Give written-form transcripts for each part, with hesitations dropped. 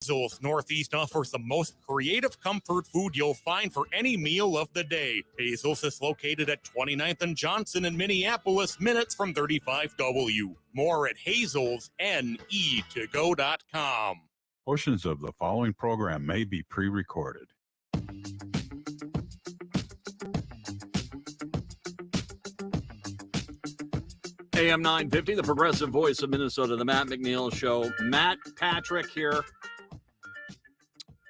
Hazel's Northeast offers the most creative comfort food you'll find for any meal of the day. Hazel's is located at 29th and Johnson in Minneapolis, minutes from 35W. More at hazelsne2go.com. Portions of the following program may be pre-recorded. AM 950, the progressive voice of Minnesota, the Matt McNeil Show. Matt Patrick here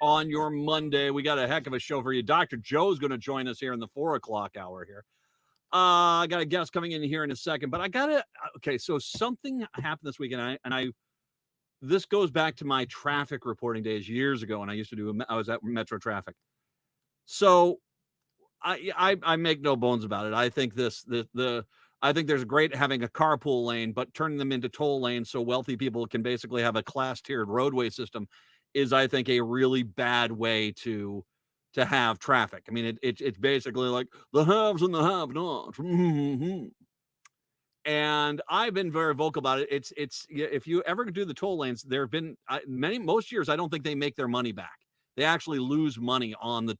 on your Monday. We got a heck of a show for you. Dr. Joe's going to join us here in the 4 o'clock hour here. I got a guest coming in here in a second, but okay, so something happened this weekend, and this goes back to my traffic reporting days years ago, and I was at Metro Traffic. So I make no bones about it. I think I think there's great having a carpool lane, but turning them into toll lanes so wealthy people can basically have a class-tiered roadway system is, I think, a really bad way to have traffic. I mean, it's basically like the haves and the have-nots. And I've been very vocal about it. It's if you ever do the toll lanes, there have been most years I don't think they make their money back. They actually lose money on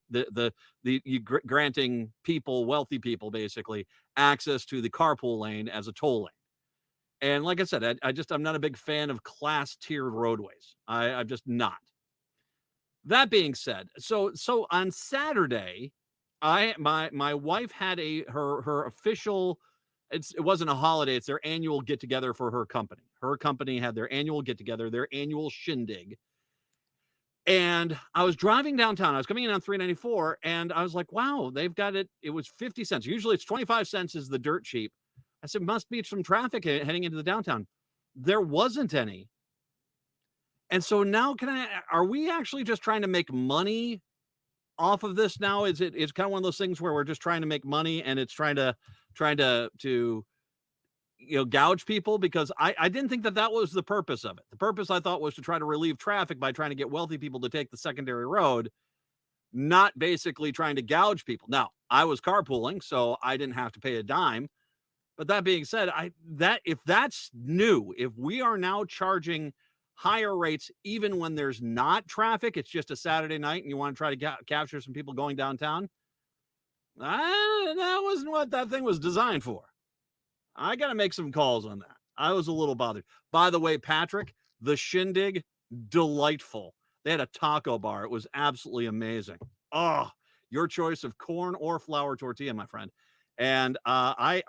granting people, wealthy people, basically access to the carpool lane as a toll lane. And like I said, I'm not a big fan of class tiered roadways. I'm just not. That being said, so on Saturday, my wife had her official. It wasn't a holiday. It's their annual get together for her company. Her company had their annual get together, their annual shindig. And I was driving downtown. I was coming in on 394, and I was like, wow, they've got it. It was 50 cents. Usually it's 25 cents is the dirt cheap. I said, must be some traffic heading into the downtown. There wasn't any. And so now are we actually just trying to make money off of this now? It's kind of one of those things where we're just trying to make money and it's trying to gouge people, because I didn't think that was the purpose of it. The purpose, I thought, was to try to relieve traffic by trying to get wealthy people to take the secondary road, not basically trying to gouge people. Now, I was carpooling, so I didn't have to pay a dime. But that being said, if that's new, if we are now charging higher rates even when there's not traffic, it's just a Saturday night and you want to try to capture some people going downtown, that wasn't what that thing was designed for. I got to make some calls on that. I was a little bothered. By the way, Patrick, the shindig, delightful. They had a taco bar. It was absolutely amazing. Oh, your choice of corn or flour tortilla, my friend. And I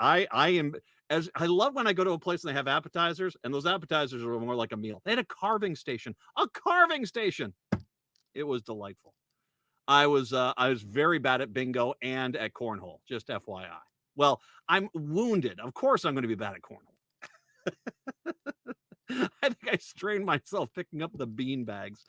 love when I go to a place and they have appetizers, and those appetizers are more like a meal. They had a carving station. It was delightful. I was very bad at bingo and at cornhole, just FYI. Well, I'm wounded. Of course I'm going to be bad at cornhole. I think I strained myself picking up the bean bags.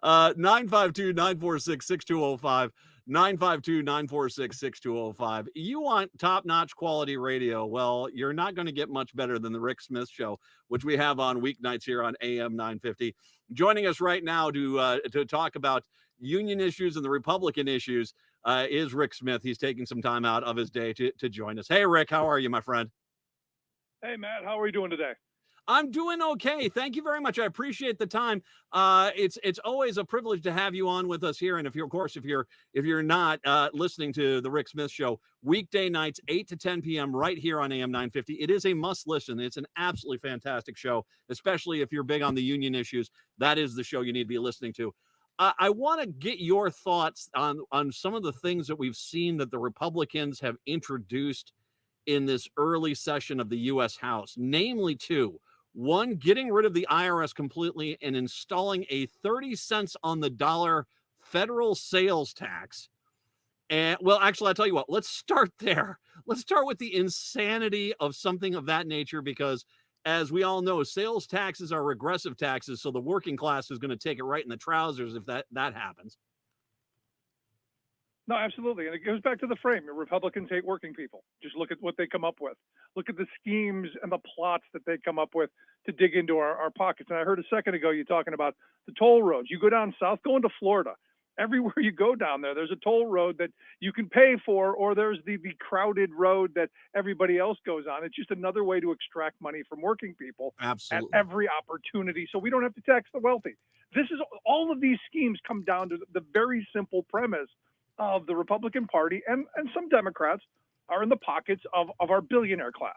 952-946-6205. 952-946-6205. You want top-notch quality radio? Well, you're not going to get much better than the Rick Smith Show, which we have on weeknights here on AM 950. Joining us right now to talk about union issues and the Republican issues is Rick Smith. He's taking some time out of his day to join us. Hey, Rick, how are you, my friend? Hey, Matt, how are you doing today? I'm doing okay. Thank you very much. I appreciate the time. It's always a privilege to have you on with us here. And if you're not listening to the Rick Smith Show, weekday nights, 8 to 10 p.m. right here on AM 950. It is a must listen. It's an absolutely fantastic show, especially if you're big on the union issues. That is the show you need to be listening to. I want to get your thoughts on some of the things that we've seen that the Republicans have introduced in this early session of the U.S. House, namely two. One, getting rid of the IRS completely and installing a 30 cents on the dollar federal sales tax. And well, actually, I'll tell you what, let's start there. Let's start with the insanity of something of that nature, because as we all know, sales taxes are regressive taxes. So the working class is going to take it right in the trousers if that happens. No, absolutely. And it goes back to the frame. Republicans hate working people. Just look at what they come up with. Look at the schemes and the plots that they come up with to dig into our pockets. And I heard a second ago you talking about the toll roads. You go down south, go into Florida. Everywhere you go down there, there's a toll road that you can pay for, or there's the crowded road that everybody else goes on. It's just another way to extract money from working people at Absolutely. every opportunity, so we don't have to tax the wealthy. This is all of these schemes come down to the very simple premise of the Republican Party, and some Democrats are in the pockets of our billionaire class.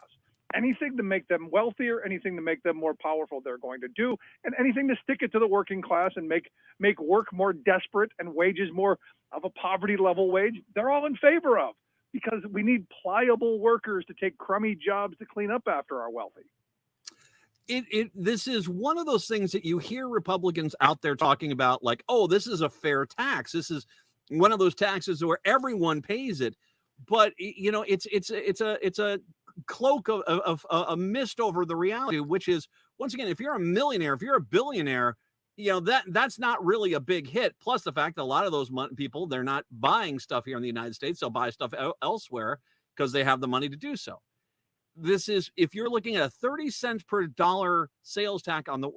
Anything to make them wealthier, anything to make them more powerful, they're going to do, and anything to stick it to the working class and make work more desperate and wages more of a poverty level wage, they're all in favor of, because we need pliable workers to take crummy jobs to clean up after our wealthy. This is one of those things that you hear Republicans out there talking about, like, oh, this is a fair tax. This is one of those taxes where everyone pays it. But it's a cloak of a mist over the reality, which is, once again, if you're a millionaire, if you're a billionaire, that's not really a big hit. Plus the fact that a lot of those people, they're not buying stuff here in the United States, they'll buy stuff elsewhere because they have the money to do so. This is, if you're looking at a 30 cents per dollar sales tax on the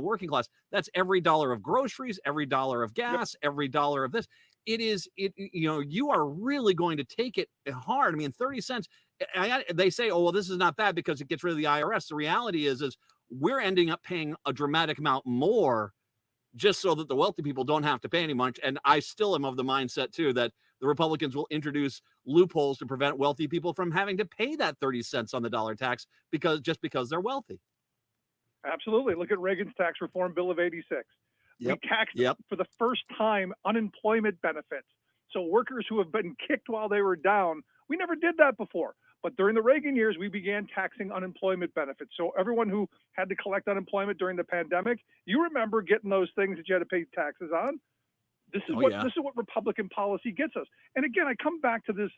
working class, that's every dollar of groceries, every dollar of gas, every dollar of this. You are really going to take it hard. I mean, 30 cents, they say, oh, well, this is not bad because it gets rid of the IRS. The reality is we're ending up paying a dramatic amount more just so that the wealthy people don't have to pay any much. And I still am of the mindset too that the Republicans will introduce loopholes to prevent wealthy people from having to pay that 30 cents on the dollar tax because they're wealthy. Absolutely. Look at Reagan's tax reform bill of 86. Yep. We taxed Yep. for the first time unemployment benefits. So workers who have been kicked while they were down, we never did that before. But during the Reagan years, we began taxing unemployment benefits. So everyone who had to collect unemployment during the pandemic, you remember getting those things that you had to pay taxes on. This is what Republican policy gets us. And again, I come back to this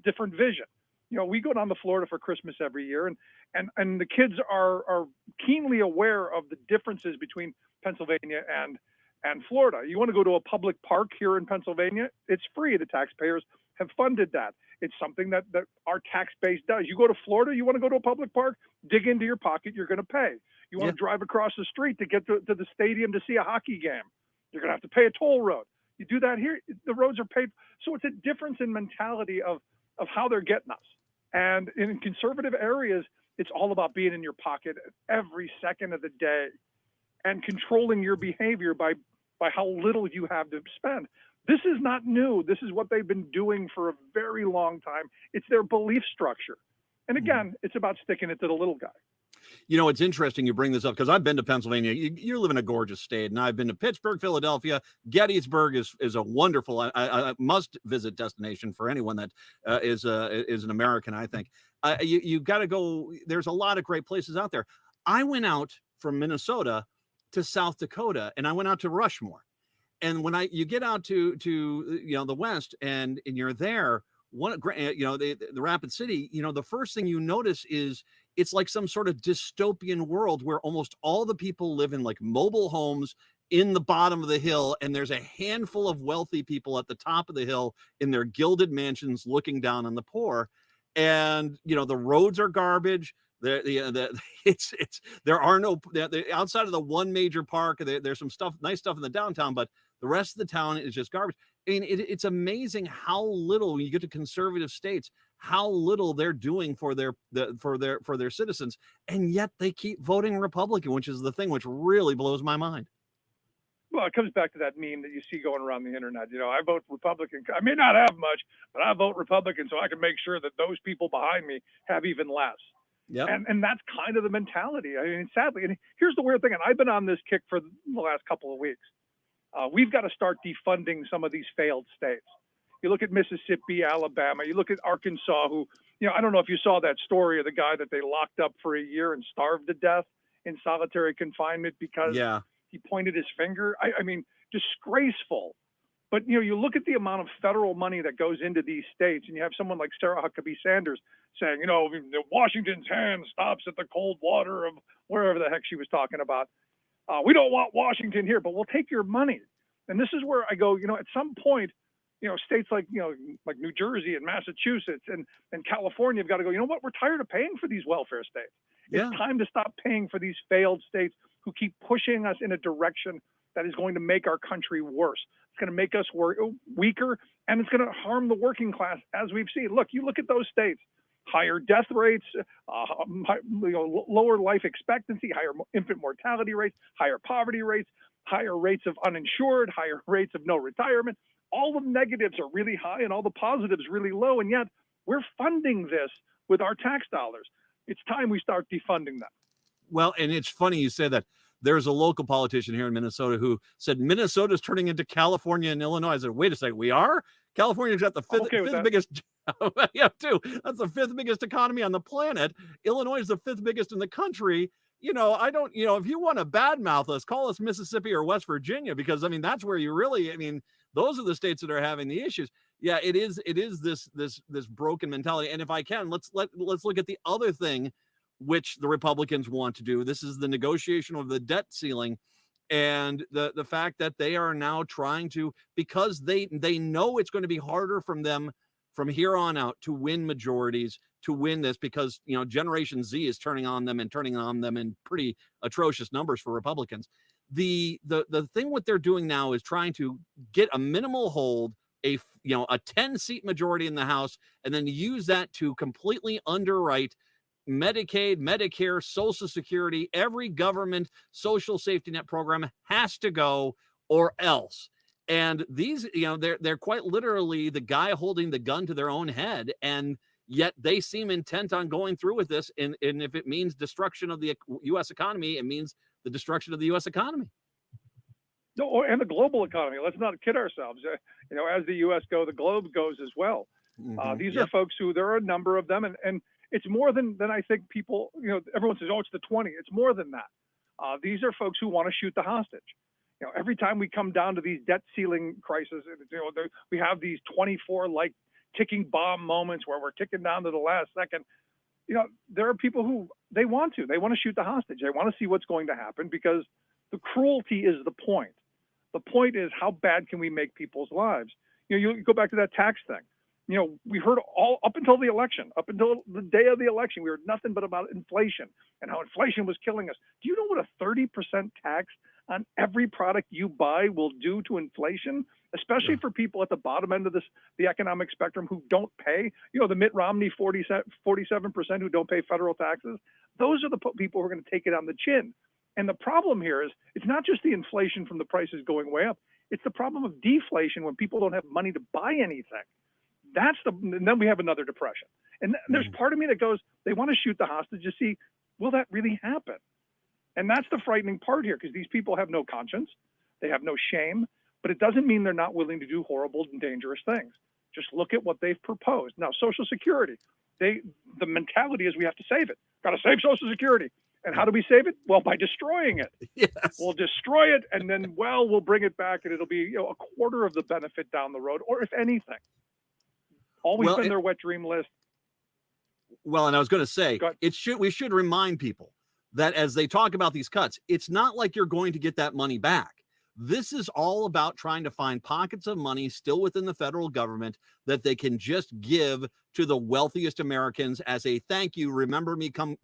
different vision. We go down to Florida for Christmas every year, and the kids are keenly aware of the differences between Pennsylvania and Florida. You want to go to a public park here in Pennsylvania, it's free. The taxpayers have funded that. It's something that our tax base does. You go to Florida, you want to go to a public park, dig into your pocket, you're going to pay. You want to drive across the street to get to the stadium to see a hockey game, you're going to have to pay a toll road. You do that here, the roads are paid. So it's a difference in mentality of how they're getting us. And in conservative areas, it's all about being in your pocket every second of the day and controlling your behavior by how little you have to spend. This is not new. This is what they've been doing for a very long time. It's their belief structure. And again, it's about sticking it to the little guy. It's interesting you bring this up because I've been to Pennsylvania. You live in a gorgeous state, and I've been to Pittsburgh, Philadelphia. Gettysburg is a wonderful, a must-visit destination for anyone that is an American, I think. You got to go. There's a lot of great places out there. I went out from Minnesota to South Dakota, and I went out to Rushmore. And when you get out to the West and you're there, the Rapid City, the first thing you notice is it's like some sort of dystopian world where almost all the people live in like mobile homes in the bottom of the hill, and there's a handful of wealthy people at the top of the hill in their gilded mansions looking down on the poor. And the roads are garbage. There are no outside of the one major park. There's some nice stuff in the downtown, but the rest of the town is just garbage. I mean, it's amazing how little, when you get to conservative states, how little they're doing for their citizens, and yet they keep voting Republican, which is the thing which really blows my mind. Well, it comes back to that meme that you see going around the internet. I vote Republican. I may not have much, but I vote Republican so I can make sure that those people behind me have even less. Yeah, and that's kind of the mentality. I mean, sadly, and here's the weird thing, and I've been on this kick for the last couple of weeks. We've got to start defunding some of these failed states. You look at Mississippi, Alabama, you look at Arkansas, who, I don't know if you saw that story of the guy that they locked up for a year and starved to death in solitary confinement because he pointed his finger. I mean, disgraceful. But, you look at the amount of federal money that goes into these states, and you have someone like Sarah Huckabee Sanders saying, Washington's hand stops at the cold water of wherever the heck she was talking about. We don't want Washington here, but we'll take your money. And this is where I go, at some point, states like New Jersey and Massachusetts and California have got to go, we're tired of paying for these welfare states. It's time to stop paying for these failed states who keep pushing us in a direction that is going to make our country worse. It's going to make us weaker, and it's going to harm the working class, as we've seen. Look, you look at those states, higher death rates, lower life expectancy, higher infant mortality rates, higher poverty rates, higher rates of uninsured, higher rates of no retirement. All the negatives are really high and all the positives really low, and yet we're funding this with our tax dollars. It's time we start defunding them. Well, and it's funny you say that. There's a local politician here in Minnesota who said Minnesota's turning into California and Illinois. I said, wait a second, we are? California's got the fifth biggest. Yeah, too. That's the fifth biggest economy on the planet. Illinois is the fifth biggest in the country. I don't, if you want to badmouth us, call us Mississippi or West Virginia, because I mean, that's where you really, those are the states that are having the issues. Yeah, it is this broken mentality. And if I can, let's look at the other thing which the Republicans want to do. This is the negotiation of the debt ceiling, and the fact that they are now trying to, because they know it's going to be harder from them from here on out to win majorities, to win this, because Generation Z is turning on them in pretty atrocious numbers for Republicans. The thing what they're doing now is trying to get a minimal hold, a 10-seat majority in the House, and then use that to completely underwrite Medicaid, Medicare, Social Security. Every government social safety net program has to go, or else. And these, they're quite literally the guy holding the gun to their own head, and yet they seem intent on going through with this. And if it means destruction of the U.S. economy, it means the destruction of the U.S. economy. No, and the global economy. Let's not kid ourselves. As the U.S. goes, the globe goes as well. These are folks who, there are a number of them, and it's more than I think people, everyone says, oh, it's the 20. It's more than that. These are folks who want to shoot the hostage. Every time we come down to these debt ceiling crises, we have these 24 ticking bomb moments where we're ticking down to the last second. There are people who they want to shoot the hostage. They want to see what's going to happen, because the cruelty is the point. The point is, how bad can we make people's lives? You go back to that tax thing. We heard all up until the election, up until the day of the election, we heard nothing but about inflation and how inflation was killing us. Do you know what a 30% tax on every product you buy will do to inflation, especially for people at the bottom end of the economic spectrum who don't pay? The Mitt Romney 47% who don't pay federal taxes. Those are the people who are going to take it on the chin. And the problem here is, it's not just the inflation from the prices going way up. It's the problem of deflation when people don't have money to buy anything. And then we have another depression. And there's part of me that goes, they want to shoot the hostage to see, will that really happen? And that's the frightening part here, because these people have no conscience. They have no shame, but it doesn't mean they're not willing to do horrible and dangerous things. Just look at what they've proposed. Now, Social Security, the mentality is we have to save it. Got to save Social Security. And how do we save it? Well, by destroying it. Yes. We'll destroy it, and then, we'll bring it back, and it'll be a quarter of the benefit down the road, or if anything. Always been their wet dream list. Well, and I was going to say, we should remind people that as they talk about these cuts, it's not like you're going to get that money back. This is all about trying to find pockets of money still within the federal government that they can just give to the wealthiest Americans as a thank you. Remember me come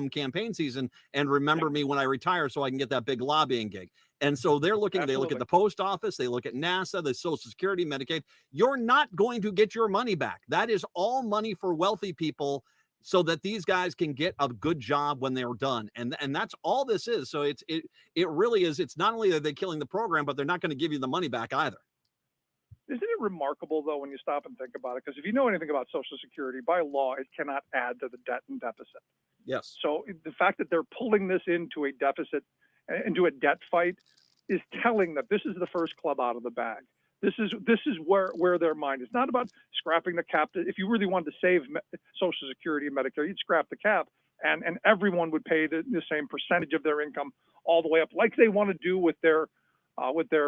campaign season, and remember me when I retire so I can get that big lobbying gig. And so they're looking, Absolutely. They look at the post office, they look at NASA, the Social Security, Medicaid. You're not going to get your money back. That is all money for wealthy people, so that these guys can get a good job when they're done. And that's all this is. So it really is. It's not only are they killing the program, but they're not going to give you the money back either. Isn't it remarkable, though, when you stop and think about it? Because if you know anything about Social Security, by law, it cannot add to the debt and deficit. Yes. So the fact that they're pulling this into a deficit, into a debt fight, is telling that this is the first club out of the bag. This is where their mind is. Not about scrapping the cap. If you really wanted to save Social Security and Medicare, you'd scrap the cap, and everyone would pay the same percentage of their income all the way up, like they want to do with their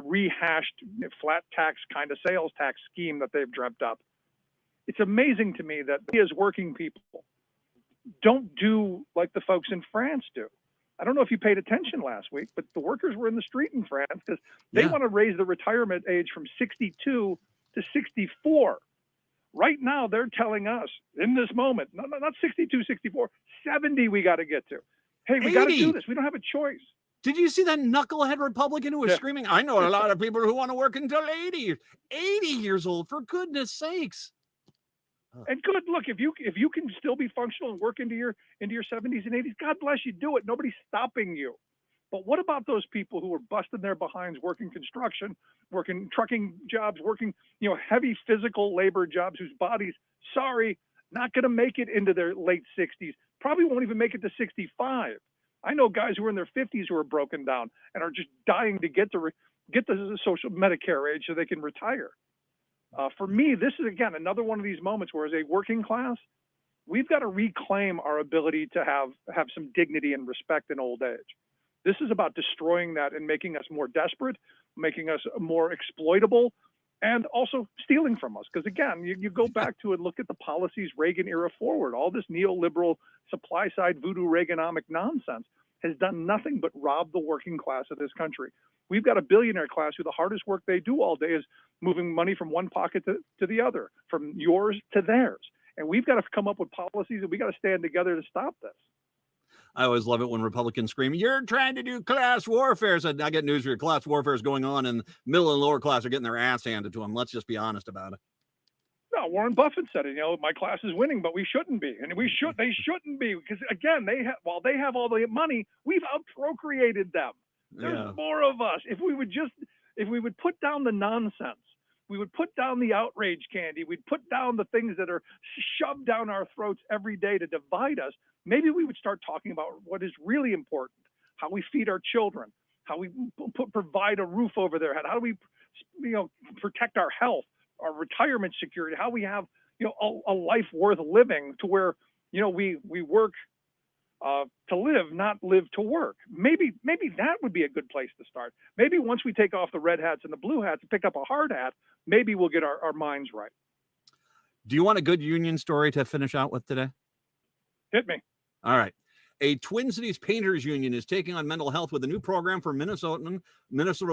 rehashed flat tax kind of sales tax scheme that they've dreamt up. It's amazing to me that we as working people don't do like the folks in France do. I don't know if you paid attention last week, but the workers were in the street in France because they want to raise the retirement age from 62 to 64. Right now, they're telling us in this moment, not 62, 64, 70 we got to get to. Hey, we got to do this. We don't have a choice. Did you see that knucklehead Republican who was Yeah. screaming, I know a lot of people who want to work until 80 years old, for goodness sakes. And good, look, if you can still be functional and work into your 70s and 80s, God bless you, do it. Nobody's stopping you. But what about those people who are busting their behinds working construction, working trucking jobs, working, heavy physical labor jobs whose bodies, sorry, not going to make it into their late 60s, probably won't even make it to 65. I know guys who are in their 50s who are broken down and are just dying to get the social Medicare age so they can retire. For me, this is, again, another one of these moments where, as a working class, we've got to reclaim our ability to have some dignity and respect in old age. This is about destroying that and making us more desperate, making us more exploitable, and also stealing from us. Because, again, you go back to it, look at the policies Reagan era forward. All this neoliberal supply-side voodoo Reaganomic nonsense has done nothing but rob the working class of this country. We've got a billionaire class who the hardest work they do all day is moving money from one pocket to the other, from yours to theirs. And we've got to come up with policies, and we got to stand together to stop this. I always love it when Republicans scream, you're trying to do class warfare. So I get news for you. Class warfare is going on, and middle and lower class are getting their ass handed to them. Let's just be honest about it. No, Warren Buffett said it. My class is winning, but we shouldn't be, and they shouldn't be, because, again, while they have all the money, we've outprocreated them. There's more of us. If we would put down the nonsense, we would put down the outrage candy, we'd put down the things that are shoved down our throats every day to divide us, maybe we would start talking about what is really important: how we feed our children, how we provide a roof over their head, how do we, protect our health, our retirement security, how we have, a life worth living, to where, we work to live, not live to work. Maybe that would be a good place to start. Maybe once we take off the red hats and the blue hats and pick up a hard hat, maybe we'll get our minds right. Do you want a good union story to finish out with today? Hit me. All right. A Twin Cities Painters Union is taking on mental health with a new program for Minnesota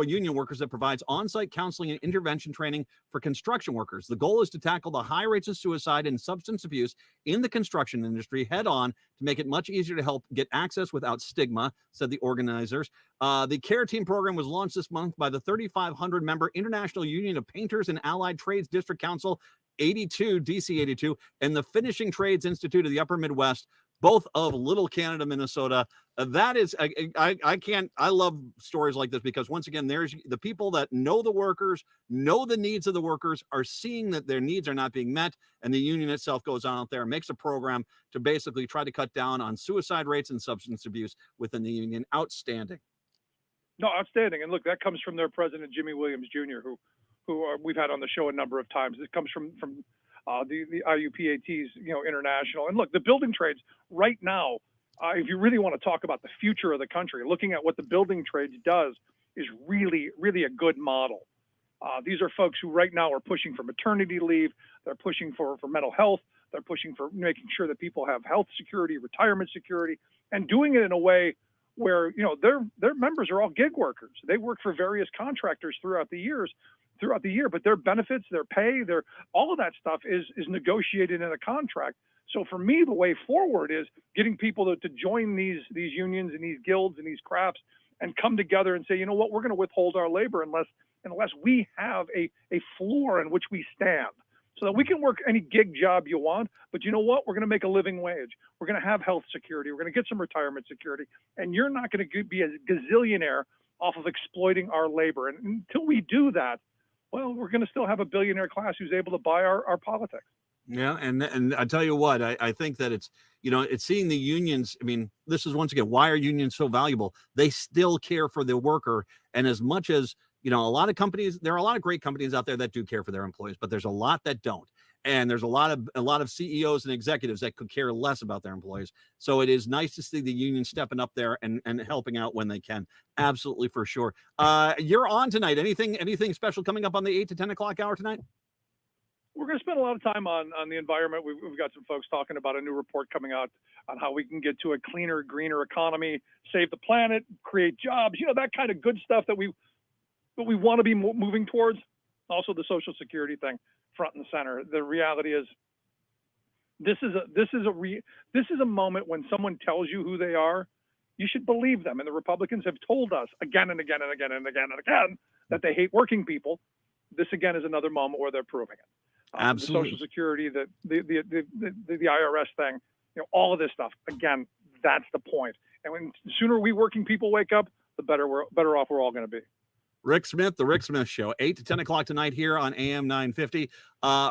union workers that provides on-site counseling and intervention training for construction workers. The goal is to tackle the high rates of suicide and substance abuse in the construction industry head on to make it much easier to help get access without stigma, said the organizers. The CARE Team program was launched this month by the 3,500-member International Union of Painters and Allied Trades District Council 82, DC 82, and the Finishing Trades Institute of the Upper Midwest, both of Little Canada, Minnesota. That is, I love stories like this, because once again, there's the people that know the workers, know the needs of the workers, are seeing that their needs are not being met. And the union itself goes on out there and makes a program to basically try to cut down on suicide rates and substance abuse within the union. Outstanding. No, outstanding. And look, that comes from their president, Jimmy Williams Jr., who we've had on the show a number of times. It comes from the IUPAT's, international. And look, the building trades right now, if you really want to talk about the future of the country, looking at what the building trades does is really, really a good model. These are folks who right now are pushing for maternity leave. They're pushing for mental health. They're pushing for making sure that people have health security, retirement security, and doing it in a way where, their members are all gig workers. They work for various contractors throughout the year, but their benefits, their pay, all of that stuff is negotiated in a contract. So for me, the way forward is getting people to join these unions and these guilds and these crafts and come together and say, you know what, we're going to withhold our labor unless we have a floor in which we stand, so that we can work any gig job you want. But you know what? We're going to make a living wage. We're going to have health security. We're going to get some retirement security. And you're not going to be a gazillionaire off of exploiting our labor. And until we do that, well, we're going to still have a billionaire class who's able to buy our politics. Yeah. And I tell you what, I think that it's seeing the unions. I mean, this is once again, why are unions so valuable? They still care for the worker. And as much as, a lot of companies, there are a lot of great companies out there that do care for their employees, but there's a lot that don't. And there's a lot of CEOs and executives that could care less about their employees. So it is nice to see the union stepping up there and helping out when they can. Absolutely, for sure. You're on tonight. Anything special coming up on the 8 to 10 o'clock hour tonight? We're going to spend a lot of time on the environment. We've got some folks talking about a new report coming out on how we can get to a cleaner, greener economy, save the planet, create jobs, that kind of good stuff that we want to be moving towards. Also, the Social Security thing, front and center. The reality is, this is a moment when someone tells you who they are, you should believe them. And the Republicans have told us again and again and again and again and again that they hate working people. This again is another moment where they're proving it. Absolutely. The Social Security, the IRS thing, all of this stuff. Again, that's the point. And when the sooner we working people wake up, the better off we're all going to be. Rick Smith, The Rick Smith Show, 8 to 10 o'clock tonight here on AM 950.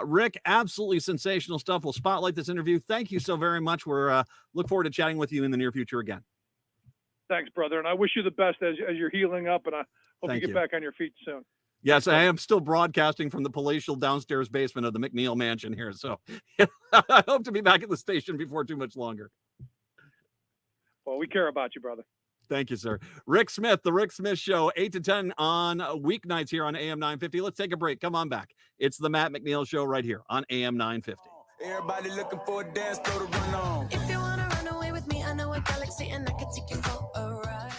Rick, absolutely sensational stuff. We'll spotlight this interview. Thank you so very much. We're look forward to chatting with you in the near future again. Thanks, brother. And I wish you the best as you're healing up, and I hope you get back on your feet soon. Yes, I am still broadcasting from the palatial downstairs basement of the McNeil mansion here. So I hope to be back at the station before too much longer. Well, we care about you, brother. Thank you, sir. Rick Smith, The Rick Smith Show, 8 to 10 on weeknights here on AM 950. Let's take a break. Come on back. It's the Matt McNeil Show right here on AM 950. Everybody looking for a dance floor to run on. If you want to run away with me, I know a galaxy and I can take you for a ride.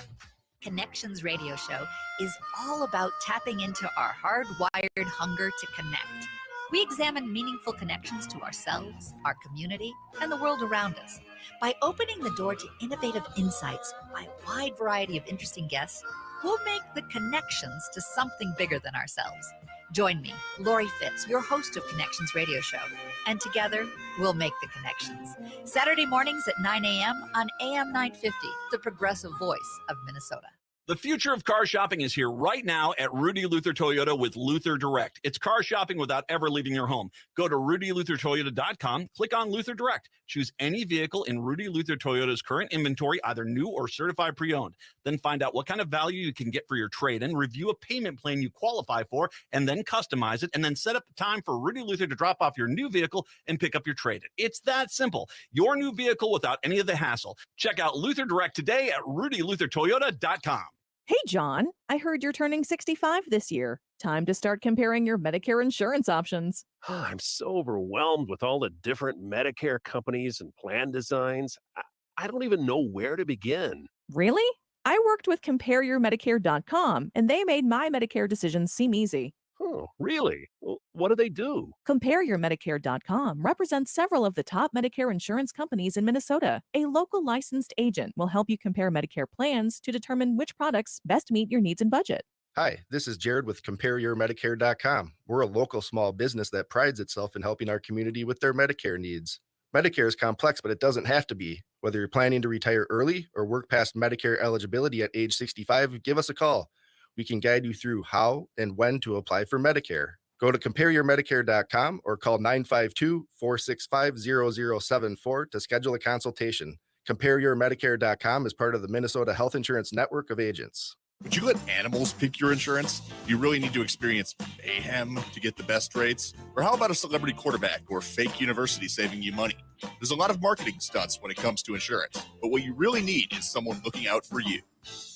Connections Radio Show is all about tapping into our hardwired hunger to connect. We examine meaningful connections to ourselves, our community, and the world around us. By opening the door to innovative insights by a wide variety of interesting guests, we'll make the connections to something bigger than ourselves. Join me, Lori Fitz, your host of Connections Radio Show, and together we'll make the connections. Saturday mornings at 9 a.m. on AM 950, the progressive voice of Minnesota. The future of car shopping is here right now at Rudy Luther Toyota with Luther Direct. It's car shopping without ever leaving your home. Go to rudyluthertoyota.com, click on Luther Direct. Choose any vehicle in Rudy Luther Toyota's current inventory, either new or certified pre-owned. Then find out what kind of value you can get for your trade-in, review a payment plan you qualify for, and then customize it, and then set up a time for Rudy Luther to drop off your new vehicle and pick up your trade-in. It's that simple. Your new vehicle without any of the hassle. Check out Luther Direct today at rudyluthertoyota.com. Hey, John, I heard you're turning 65 this year. Time to start comparing your Medicare insurance options. I'm so overwhelmed with all the different Medicare companies and plan designs. I don't even know where to begin. Really? I worked with CompareYourMedicare.com, and they made my Medicare decisions seem easy. Oh, really? Well, what do they do? CompareYourMedicare.com represents several of the top Medicare insurance companies in Minnesota. A local licensed agent will help you compare Medicare plans to determine which products best meet your needs and budget. Hi, this is Jared with CompareYourMedicare.com. We're a local small business that prides itself in helping our community with their Medicare needs. Medicare is complex, but it doesn't have to be. Whether you're planning to retire early or work past Medicare eligibility at age 65, give us a call. We can guide you through how and when to apply for Medicare. Go to CompareYourMedicare.com or call 952-465-0074 to schedule a consultation. CompareYourMedicare.com is part of the Minnesota Health Insurance Network of agents. Would you let animals pick your insurance? Do you really need to experience mayhem to get the best rates? Or how about a celebrity quarterback or fake university saving you money? There's a lot of marketing stunts when it comes to insurance, but what you really need is someone looking out for you.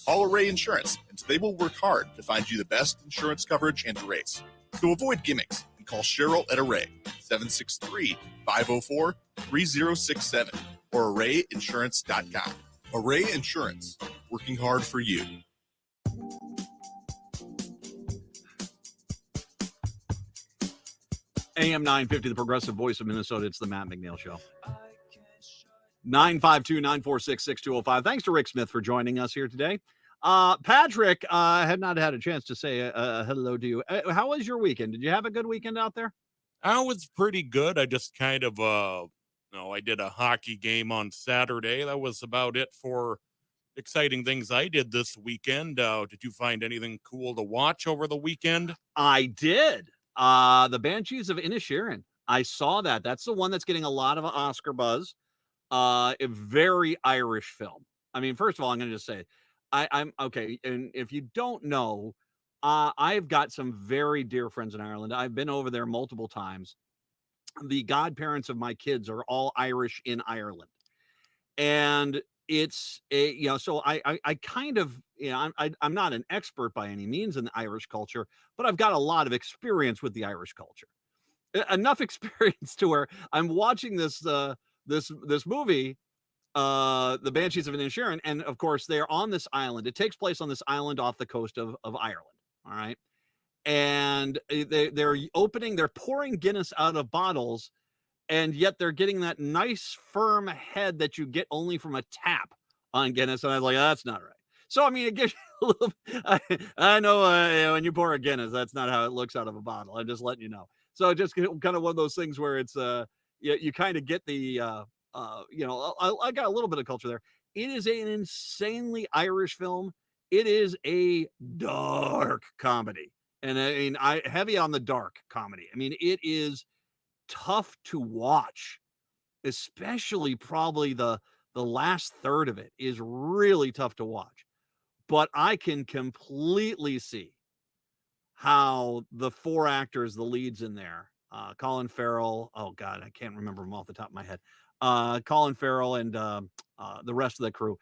Call Array Insurance, and they will work hard to find you the best insurance coverage and rates. So avoid gimmicks and call Cheryl at Array, 763-504-3067 or arrayinsurance.com. Array Insurance, working hard for you. AM 950, the progressive voice of Minnesota. It's the Matt McNeil Show. 952-946-6205. Thanks to Rick Smith for joining us here today. Patrick, had not had a chance to say hello to you. How was your weekend? Did you have a good weekend out there? I was pretty good. I just kind of, I did a hockey game on Saturday. That was about it for exciting things I did this weekend. Did you find anything cool to watch over the weekend? I did. The Banshees of Inisherin. I saw that. That's the one that's getting a lot of Oscar buzz. A very Irish film. I mean, first of all, I'm going to just say, I'm okay. And if you don't know, I've got some very dear friends in Ireland. I've been over there multiple times. The godparents of my kids are all Irish in Ireland. And it's so I kind of, I'm not an expert by any means in the Irish culture, but I've got a lot of experience with the Irish culture. Enough experience to where I'm watching this movie, The Banshees of Inisherin, and of course they're on this island. It takes place on this island off the coast of Ireland. All right. And they're pouring Guinness out of bottles, and yet they're getting that nice firm head that you get only from a tap on Guinness, and I was like, that's not right. So I mean, it gives you a little. I know when you pour a Guinness, that's not how it looks out of a bottle. I'm just letting you know. So just kind of one of those things where it's you kind of get the I got a little bit of culture there. It is an insanely Irish film. It is a dark comedy, and I mean, heavy on the dark comedy. I mean, it is tough to watch, especially probably the last third of it is really tough to watch. But I can completely see how the four actors, the leads in there, Colin Farrell, oh God, I can't remember them off the top of my head. Colin Farrell and the rest of the crew.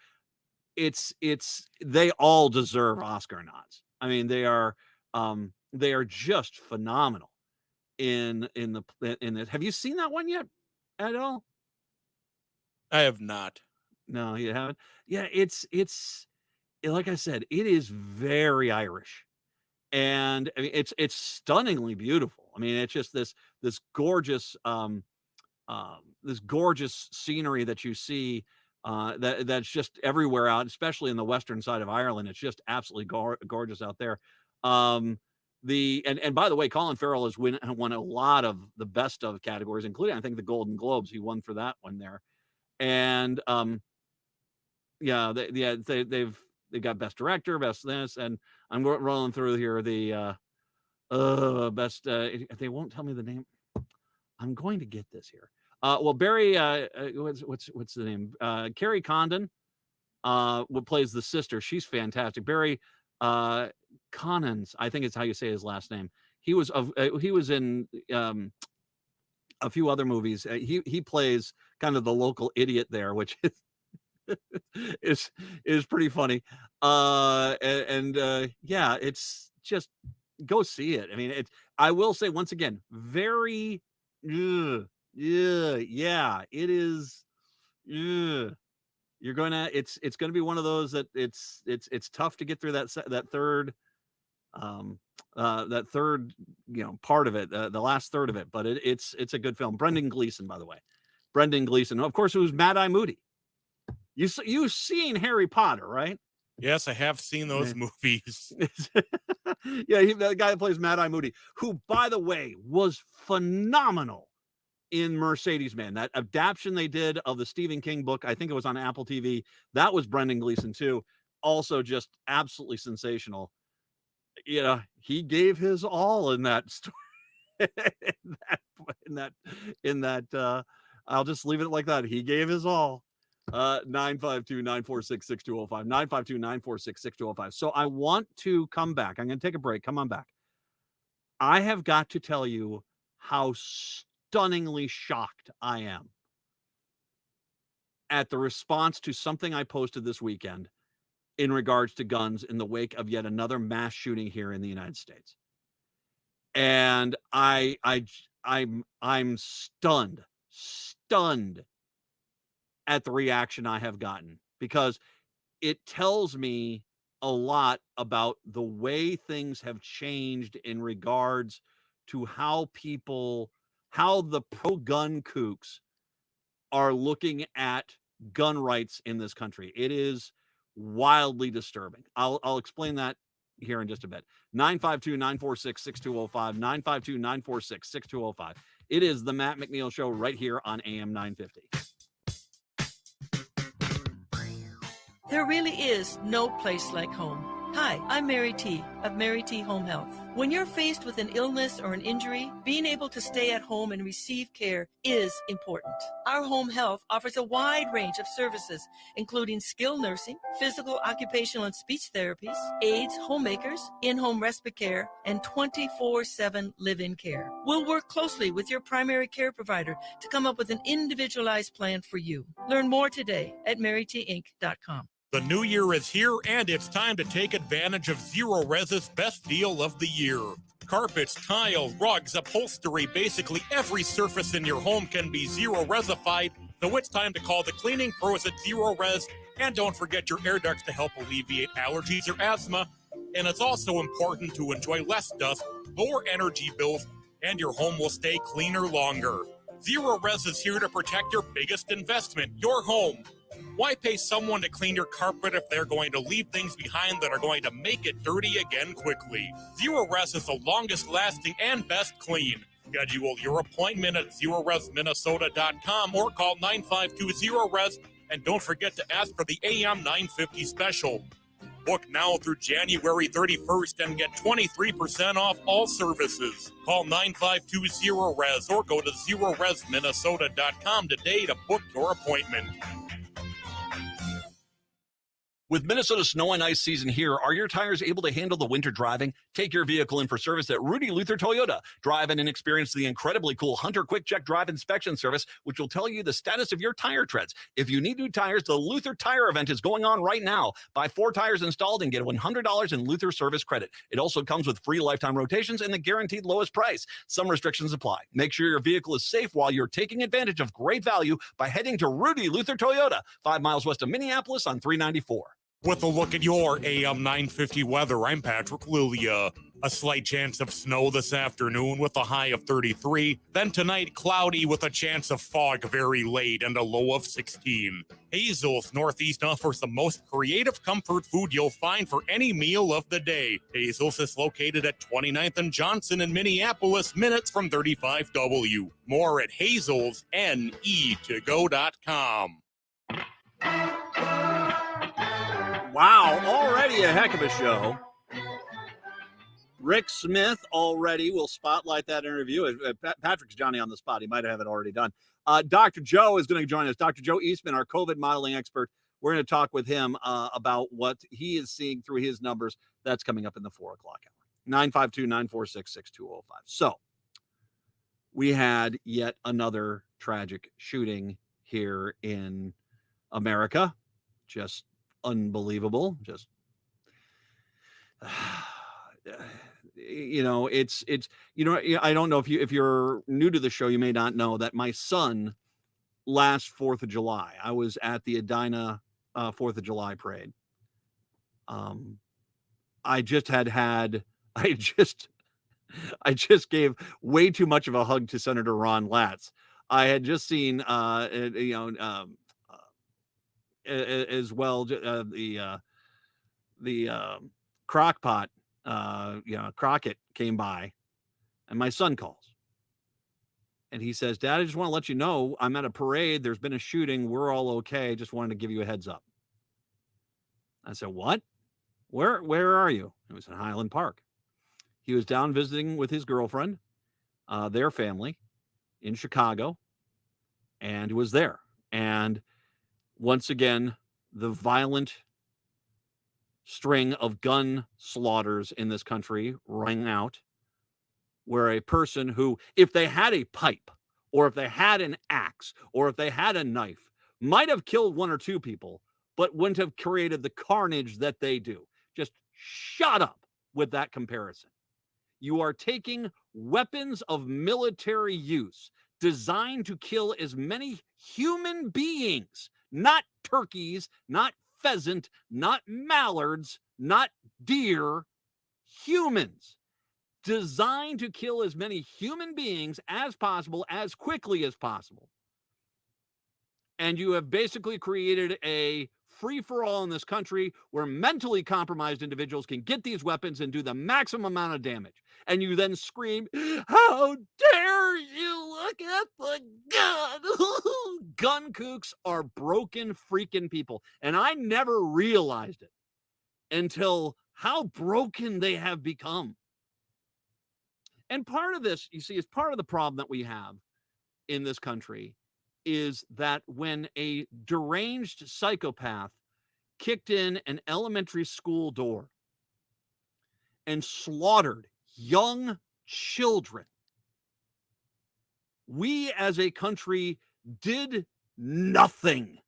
They all deserve Oscar nods. I mean, they are just phenomenal in this. Have you seen that one yet at all? I have not. No, you haven't. Yeah, it's like I said, it is very Irish. And I mean, it's stunningly beautiful. I mean, it's just this gorgeous this gorgeous scenery that you see that's just everywhere out, especially in the western side of Ireland. It's just absolutely gorgeous out there. And by the way, Colin Farrell has won a lot of the best of categories, including I think the Golden Globes. He won for that one there. And they've got best director, best this, and I'm rolling through here the best. They won't tell me the name. I'm going to get this here. Well, Barry, what's the name? Carrie Condon, what plays the sister. She's fantastic. Barry Connens, I think it's how you say his last name. He was in a few other movies. He plays kind of the local idiot there, which is pretty funny. Yeah, it's just go see it. I mean, I will say once again, very it is. You're gonna it's gonna be one of those that it's tough to get through that third part of it, the last third of it, but it's a good film. Brendan Gleeson, by the way. Brendan Gleeson, of course, it was Mad Eye Moody. You've seen Harry Potter, right? Yes, I have seen those movies. Yeah, the guy that plays Mad Eye Moody, who, by the way, was phenomenal in Mercedes Man. That adaptation they did of the Stephen King book, I think it was on Apple TV. That was Brendan Gleeson too. Also, just absolutely sensational. You know, he gave his all in that story. in that. I'll just leave it like that. He gave his all. 952-946-6205. 952-946-6205. So I want to come back. I'm going to take a break. Come on back. I have got to tell you how stunningly shocked I am at the response to something I posted this weekend in regards to guns in the wake of yet another mass shooting here in the United States. And I'm stunned at the reaction I have gotten, because it tells me a lot about the way things have changed in regards to how the pro-gun kooks are looking at gun rights in this country. It is wildly disturbing. I'll explain that here in just a bit. 952-946-6205. 952-946-6205. It is the Matt McNeil Show right here on AM 950. There really is no place like home. Hi, I'm Mary T. of Mary T. Home Health. When you're faced with an illness or an injury, being able to stay at home and receive care is important. Our home health offers a wide range of services, including skilled nursing, physical, occupational, and speech therapies, aides, homemakers, in-home respite care, and 24/7 live-in care. We'll work closely with your primary care provider to come up with an individualized plan for you. Learn more today at marytinc.com. The new year is here, and it's time to take advantage of Zero Res's best deal of the year. Carpets, tile, rugs, upholstery, basically every surface in your home can be Zero Resified, so it's time to call the cleaning pros at Zero Res. And don't forget your air ducts to help alleviate allergies or asthma. And it's also important to enjoy less dust, lower energy bills, and your home will stay cleaner longer. Zero Res is here to protect your biggest investment, your home. Why pay someone to clean your carpet if they're going to leave things behind that are going to make it dirty again quickly? Zero Res is the longest lasting and best clean. Schedule your appointment at zeroresminnesota.com or call 952-0RES, and don't forget to ask for the AM 950 special. Book now through January 31st and get 23% off all services. Call 952-0RES or go to zeroresminnesota.com today to book your appointment. With Minnesota's snow and ice season here, are your tires able to handle the winter driving? Take your vehicle in for service at Rudy Luther Toyota. Drive in and experience the incredibly cool Hunter Quick Check Drive Inspection Service, which will tell you the status of your tire treads. If you need new tires, the Luther Tire Event is going on right now. Buy 4 tires installed and get $100 in Luther service credit. It also comes with free lifetime rotations and the guaranteed lowest price. Some restrictions apply. Make sure your vehicle is safe while you're taking advantage of great value by heading to Rudy Luther Toyota, 5 miles west of Minneapolis on 394. With a look at your AM 950 weather, I'm Patrick Lilia. A slight chance of snow this afternoon with a high of 33. Then tonight, cloudy with a chance of fog very late and a low of 16. Hazel's Northeast offers the most creative comfort food you'll find for any meal of the day. Hazel's is located at 29th and Johnson in Minneapolis, minutes from 35W. More at hazelsne2go.com. Wow, already a heck of a show. Rick Smith already will spotlight that interview. Patrick's Johnny on the spot. He might have it already done. Dr. Joe is going to join us. Dr. Joe Eastman, our COVID modeling expert. We're going to talk with him about what he is seeing through his numbers. That's coming up in the 4 o'clock hour. 952-946-6205. So we had yet another tragic shooting here in America. Just unbelievable. Just it's I don't know if you're new to the show, you may not know that my son last 4th of July, I was at the Edina 4th of July parade. I just gave way too much of a hug to Senator Ron Latz. I had just seen as well the crockpot Crockett came by, and my son calls and he says, Dad, I just want to let you know I'm at a parade, there's been a shooting, we're all okay, just wanted to give you a heads up. I said, what? Where are you? It was in Highland Park. He was down visiting with his girlfriend, their family in Chicago, and was there. And once again, the violent string of gun slaughters in this country rang out, where a person who, if they had a pipe, or if they had an axe, or if they had a knife, might have killed 1 or 2 people, but wouldn't have created the carnage that they do. Just shut up with that comparison. You are taking weapons of military use designed to kill as many human beings, not turkeys, not pheasant, not mallards, not deer, humans, designed to kill as many human beings as possible, as quickly as possible. And you have basically created a free-for-all in this country where mentally compromised individuals can get these weapons and do the maximum amount of damage. And you then scream, how dare you look at the gun? Gun kooks are broken freaking people. And I never realized it until how broken they have become. And part of this, you see, is part of the problem that we have in this country is that when a deranged psychopath kicked in an elementary school door and slaughtered young children, we as a country did nothing.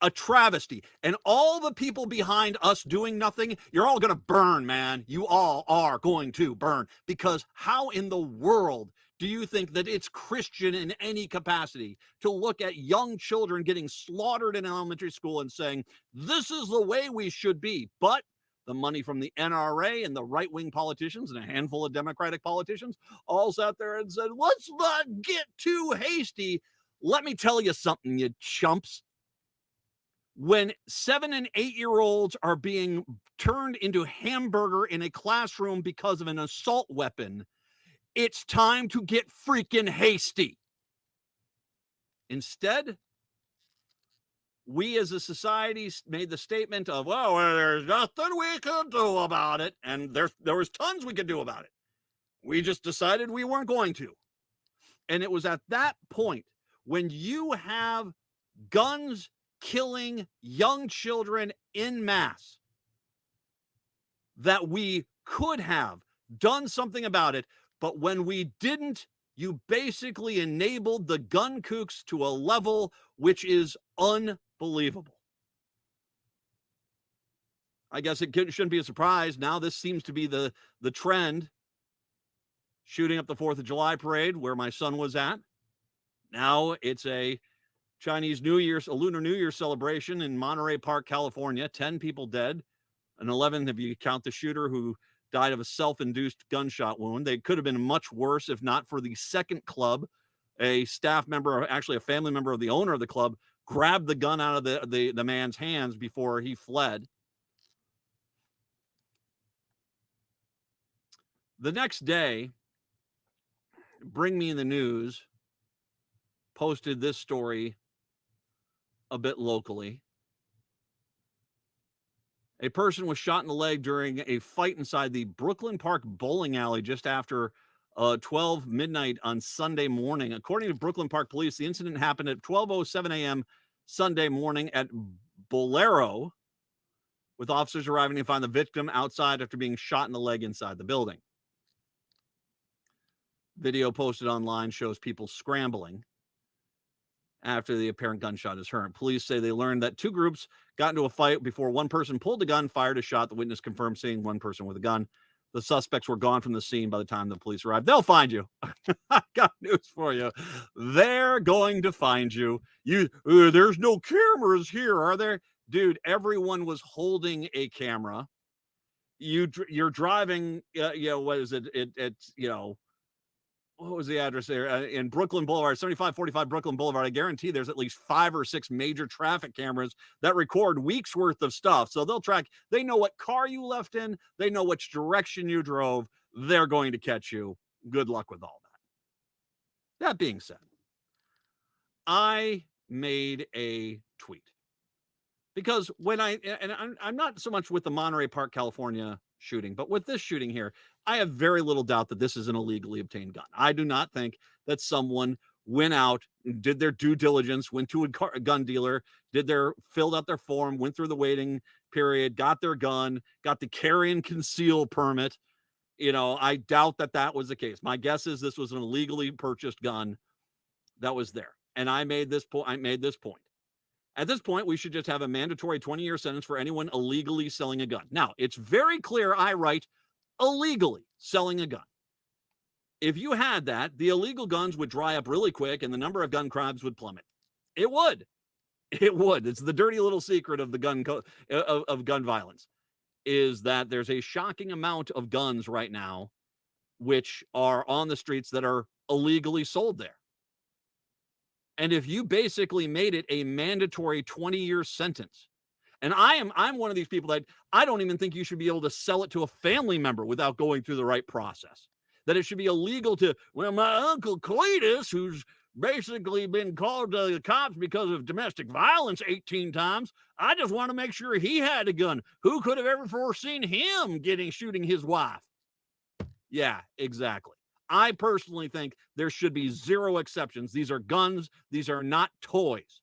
A travesty. And all the people behind us doing nothing, you're all going to burn, man. You all are going to burn. Because how in the world do you think that it's Christian in any capacity to look at young children getting slaughtered in elementary school and saying, this is the way we should be? But the money from the NRA and the right-wing politicians and a handful of Democratic politicians all sat there and said, let's not get too hasty. Let me tell you something, you chumps. When 7 and 8-year-olds are being turned into hamburger in a classroom because of an assault weapon, it's time to get freaking hasty. Instead, we as a society made the statement of, well, there's nothing we can do about it. And there was tons we could do about it. We just decided we weren't going to. And it was at that point, when you have guns killing young children en masse, that we could have done something about it. But when we didn't, you basically enabled the gun kooks to a level which is unbelievable. I guess it shouldn't be a surprise. Now this seems to be the trend. Shooting up the 4th of July parade where my son was at. Now it's a Chinese New Year, a Lunar New Year celebration in Monterey Park, California. 10 people dead, and 11 if you count the shooter who died of a self-induced gunshot wound. They could have been much worse if not for the second club. A staff member, actually a family member of the owner of the club, grabbed the gun out of the man's hands before he fled. The next day, Bring Me the News posted this story a bit locally. A person was shot in the leg during a fight inside the Brooklyn Park bowling alley just after 12 midnight on Sunday morning. According to Brooklyn Park Police, the incident happened at 12:07 a.m. Sunday morning at Bolero, with officers arriving to find the victim outside after being shot in the leg inside the building. Video posted online shows people scrambling after the apparent gunshot is heard. Police say they learned that two groups got into a fight before one person pulled the gun, fired a shot. The witness confirmed seeing one person with a gun. The suspects were gone from the scene by the time the police arrived. They'll find you. I got news for you. They're going to find you. There's no cameras here, are there? Dude, everyone was holding a camera. You're driving, what is it? It's, what was the address there? In Brooklyn Boulevard, 7545 Brooklyn Boulevard. I guarantee there's at least 5 or 6 major traffic cameras that record weeks worth of stuff. So they'll track, they know what car you left in. They know which direction you drove. They're going to catch you. Good luck with all that. That being said, I made a tweet because when I'm not so much with the Monterey Park, California shooting, but with this shooting here, I have very little doubt that this is an illegally obtained gun. I do not think that someone went out, did their due diligence, went to a gun dealer, filled out their form, went through the waiting period, got their gun, got the carry and conceal permit. I doubt that was the case. My guess is this was an illegally purchased gun that was there. And I made this point. At this point, we should just have a mandatory 20-year sentence for anyone illegally selling a gun. Now, it's very clear I write illegally selling a gun. If you had that, the illegal guns would dry up really quick and the number of gun crimes would plummet. It would. It's the dirty little secret of the of gun violence, is that there's a shocking amount of guns right now which are on the streets that are illegally sold there. And if you basically made it a mandatory 20-year sentence, and I'm one of these people that I don't even think you should be able to sell it to a family member without going through the right process. That it should be illegal to, my Uncle Cletus, who's basically been called to the cops because of domestic violence 18 times, I just want to make sure he had a gun. Who could have ever foreseen him shooting his wife? Yeah, exactly. I personally think there should be zero exceptions. These are guns. These are not toys.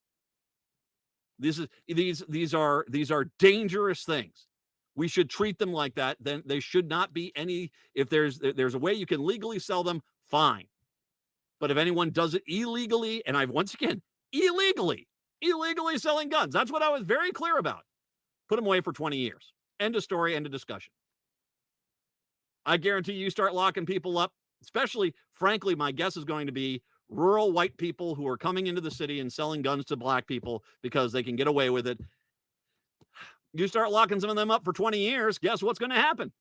These are dangerous things. We should treat them like that. Then they should not be any. If there's a way you can legally sell them, fine. But if anyone does it illegally, and illegally selling guns, that's what I was very clear about. Put them away for 20 years. End of story. End of discussion. I guarantee you start locking people up. Especially, frankly, my guess is going to be rural white people who are coming into the city and selling guns to black people because they can get away with it. You start locking some of them up for 20 years, guess what's going to happen?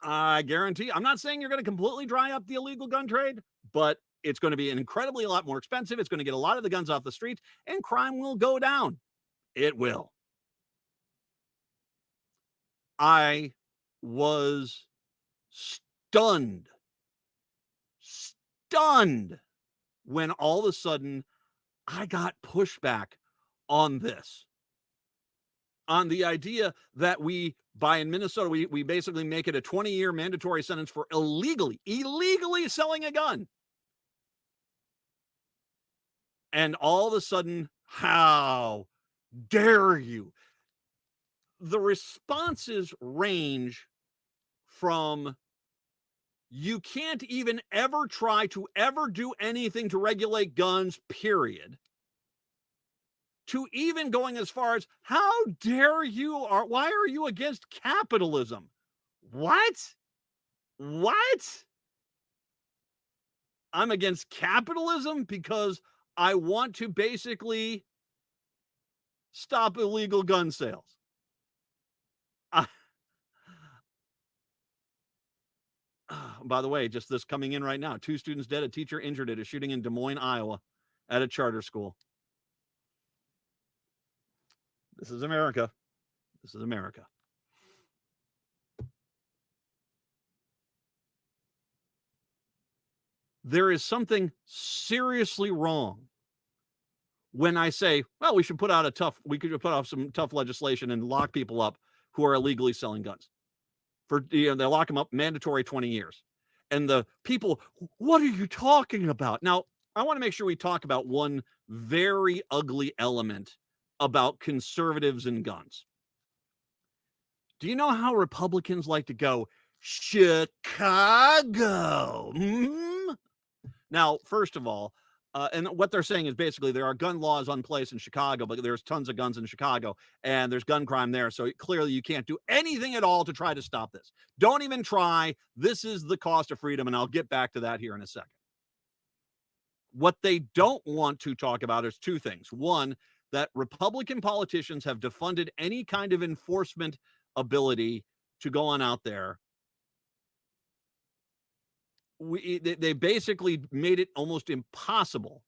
I guarantee, I'm not saying you're going to completely dry up the illegal gun trade, but it's going to be a lot more expensive. It's going to get a lot of the guns off the street, and crime will go down. It will. I was stunned when all of a sudden I got pushback on this. On the idea that in Minnesota, we basically make it a 20-year mandatory sentence for illegally selling a gun. And all of a sudden, how dare you? The responses range from you can't even ever try to ever do anything to regulate guns, period, to even going as far as how dare you, or why are you against capitalism? What? I'm against capitalism because I want to basically stop illegal gun sales. By the way, just this coming in right now, 2 students dead, a teacher injured at a shooting in Des Moines, Iowa at a charter school. This is America. This is America. There is something seriously wrong when I say, well, we could put off some tough legislation and lock people up who are illegally selling guns. They lock them up mandatory 20 years. And the people, what are you talking about? Now, I want to make sure we talk about one very ugly element about conservatives and guns. Do you know how Republicans like to go, Chicago? Now, first of all, and what they're saying is basically there are gun laws in place in Chicago, but there's tons of guns in Chicago and there's gun crime there. So clearly you can't do anything at all to try to stop this. Don't even try. This is the cost of freedom. And I'll get back to that here in a second. What they don't want to talk about is 2 things. One, that Republican politicians have defunded any kind of enforcement ability to go on out there. They basically made it almost impossible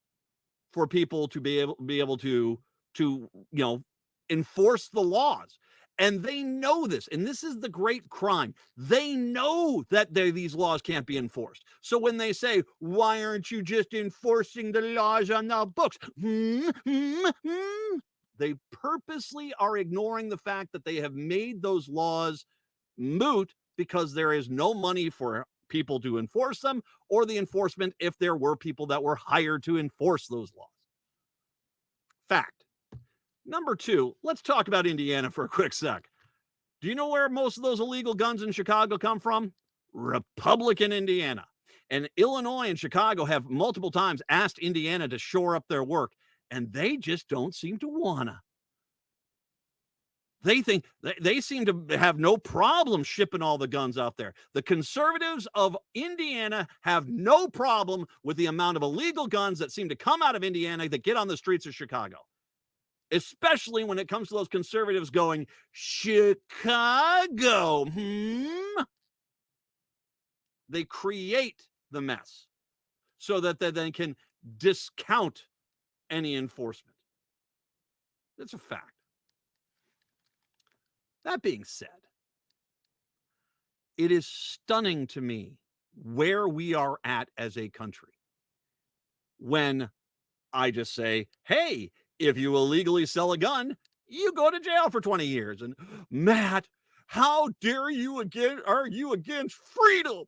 for people to be able to enforce the laws. And they know this. And this is the great crime. They know that these laws can't be enforced. So when they say, why aren't you just enforcing the laws on the books? They purposely are ignoring the fact that they have made those laws moot because there is no money for people to enforce them, or the enforcement if there were people that were hired to enforce those laws. Fact. Number 2, let's talk about Indiana for a quick sec. Do you know where most of those illegal guns in Chicago come from? Republican Indiana. And Illinois and Chicago have multiple times asked Indiana to shore up their work, and they just don't seem to wanna. They seem to have no problem shipping all the guns out there. The conservatives of Indiana have no problem with the amount of illegal guns that seem to come out of Indiana that get on the streets of Chicago, especially when it comes to those conservatives going, Chicago. They create the mess so that they then can discount any enforcement. That's a fact. That being said, it is stunning to me where we are at as a country when I just say, hey, if you illegally sell a gun, you go to jail for 20 years. And Matt, how dare you are you against freedom?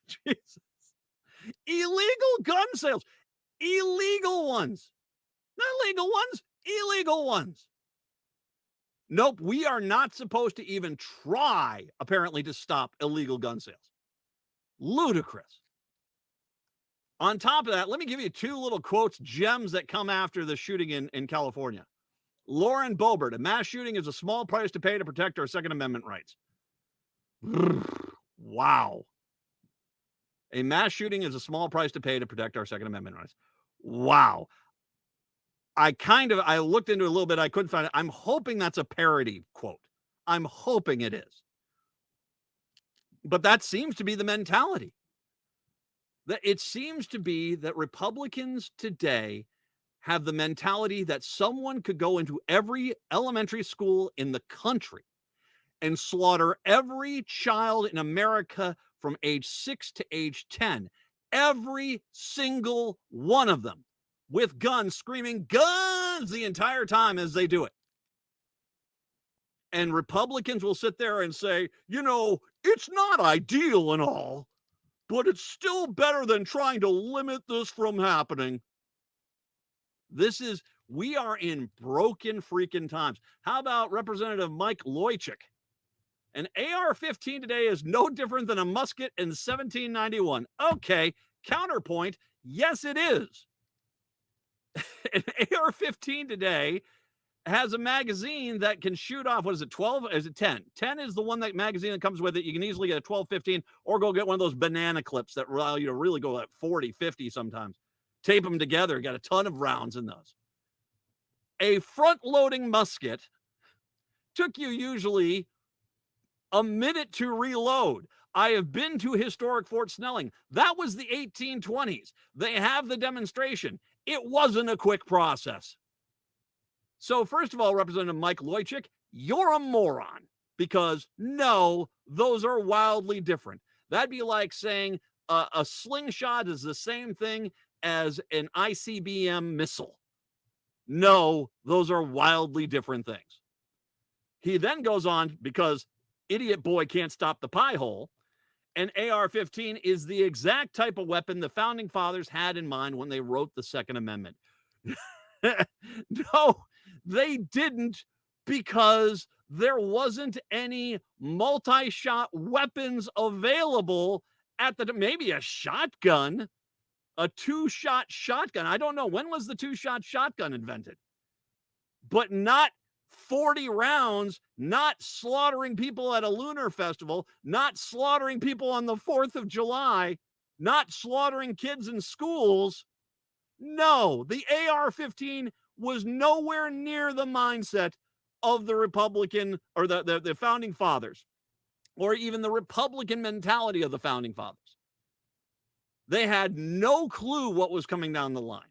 Jesus. Illegal gun sales. Illegal ones. Not legal ones, illegal ones. Nope, we are not supposed to even try, apparently, to stop illegal gun sales. Ludicrous. On top of that, let me give you 2 little quotes, gems that come after the shooting in California. Lauren Boebert, a mass shooting is a small price to pay to protect our Second Amendment rights. Wow. A mass shooting is a small price to pay to protect our Second Amendment rights. Wow. I looked into it a little bit. I couldn't find it. I'm hoping that's a parody quote. I'm hoping it is. But that seems to be the mentality. That it seems to be that Republicans today have the mentality that someone could go into every elementary school in the country and slaughter every child in America from age 6 to age 10, every single one of them, with guns, screaming guns the entire time as they do it. And Republicans will sit there and say, it's not ideal and all, but it's still better than trying to limit this from happening. We are in broken freaking times. How about Representative Mike Loychik? An AR-15 today is no different than a musket in 1791. Okay, counterpoint, yes, it is. An AR-15 today has a magazine that can shoot off, 12? Is it 10? 10 is the magazine that comes with it. You can easily get a 12, 15, or go get one of those banana clips that allow you to really go at 40, 50 sometimes. Tape them together, got a ton of rounds in those. A front-loading musket took you usually a minute to reload. I have been to historic Fort Snelling. That was the 1820s. They have the demonstration. It wasn't a quick process. So first of all, Representative Mike Loychik, you're a moron, because no, those are wildly different. That'd be like saying a slingshot is the same thing as an ICBM missile. No, those are wildly different things. He then goes on, because idiot boy can't stop the pie hole, an AR-15 is the exact type of weapon the founding fathers had in mind when they wrote the Second Amendment. No, they didn't, because there wasn't any multi-shot weapons available at the time. Maybe a shotgun, a 2-shot shotgun. I don't know. When was the 2-shot shotgun invented? But not 40 rounds, not slaughtering people at a lunar festival, not slaughtering people on the 4th of July, not slaughtering kids in schools. No, the AR-15 was nowhere near the mindset of the Republican or the founding fathers, or even the Republican mentality of the founding fathers. They had no clue what was coming down the line.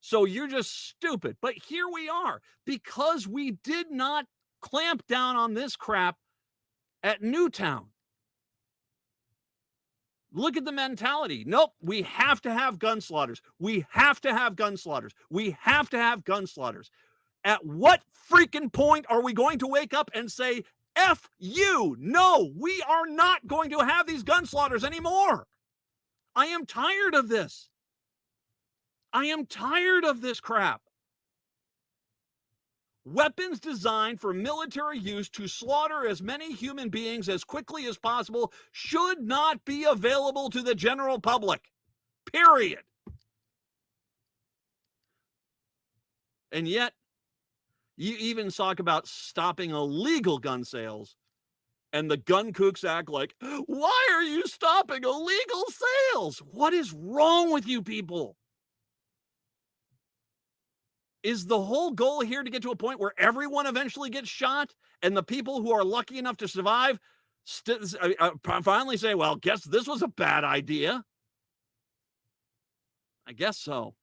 So you're just stupid. But here we are, because we did not clamp down on this crap at Newtown. Look at the mentality. Nope, we have to have gun slaughters. We have to have gun slaughters. We have to have gun slaughters. At what freaking point are we going to wake up and say, F you? No, we are not going to have these gun slaughters anymore. I am tired of this. I am tired of this crap. Weapons designed for military use to slaughter as many human beings as quickly as possible should not be available to the general public. Period. And yet, you even talk about stopping illegal gun sales, and the gun kooks act like, why are you stopping illegal sales? What is wrong with you people? Is the whole goal here to get to a point where everyone eventually gets shot, and the people who are lucky enough to survive finally say, well, guess this was a bad idea? I guess so.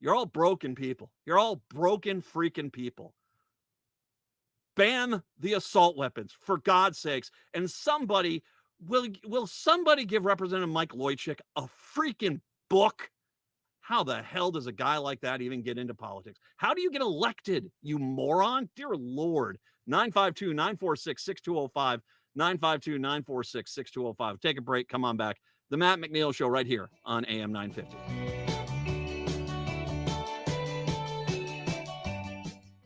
You're all broken people. You're all broken freaking people. Ban the assault weapons, for God's sakes. And somebody, will somebody give Representative Mike Loychik a freaking book? How the hell does a guy like that even get into politics? How do you get elected, you moron? Dear Lord. 952-946-6205. 952-946-6205. Take a break. Come on back. The Matt McNeil Show right here on AM 950.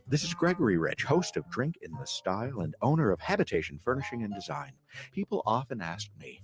This is Gregory Rich, host of Drink in the Style and owner of Habitation Furnishing and Design. People often ask me,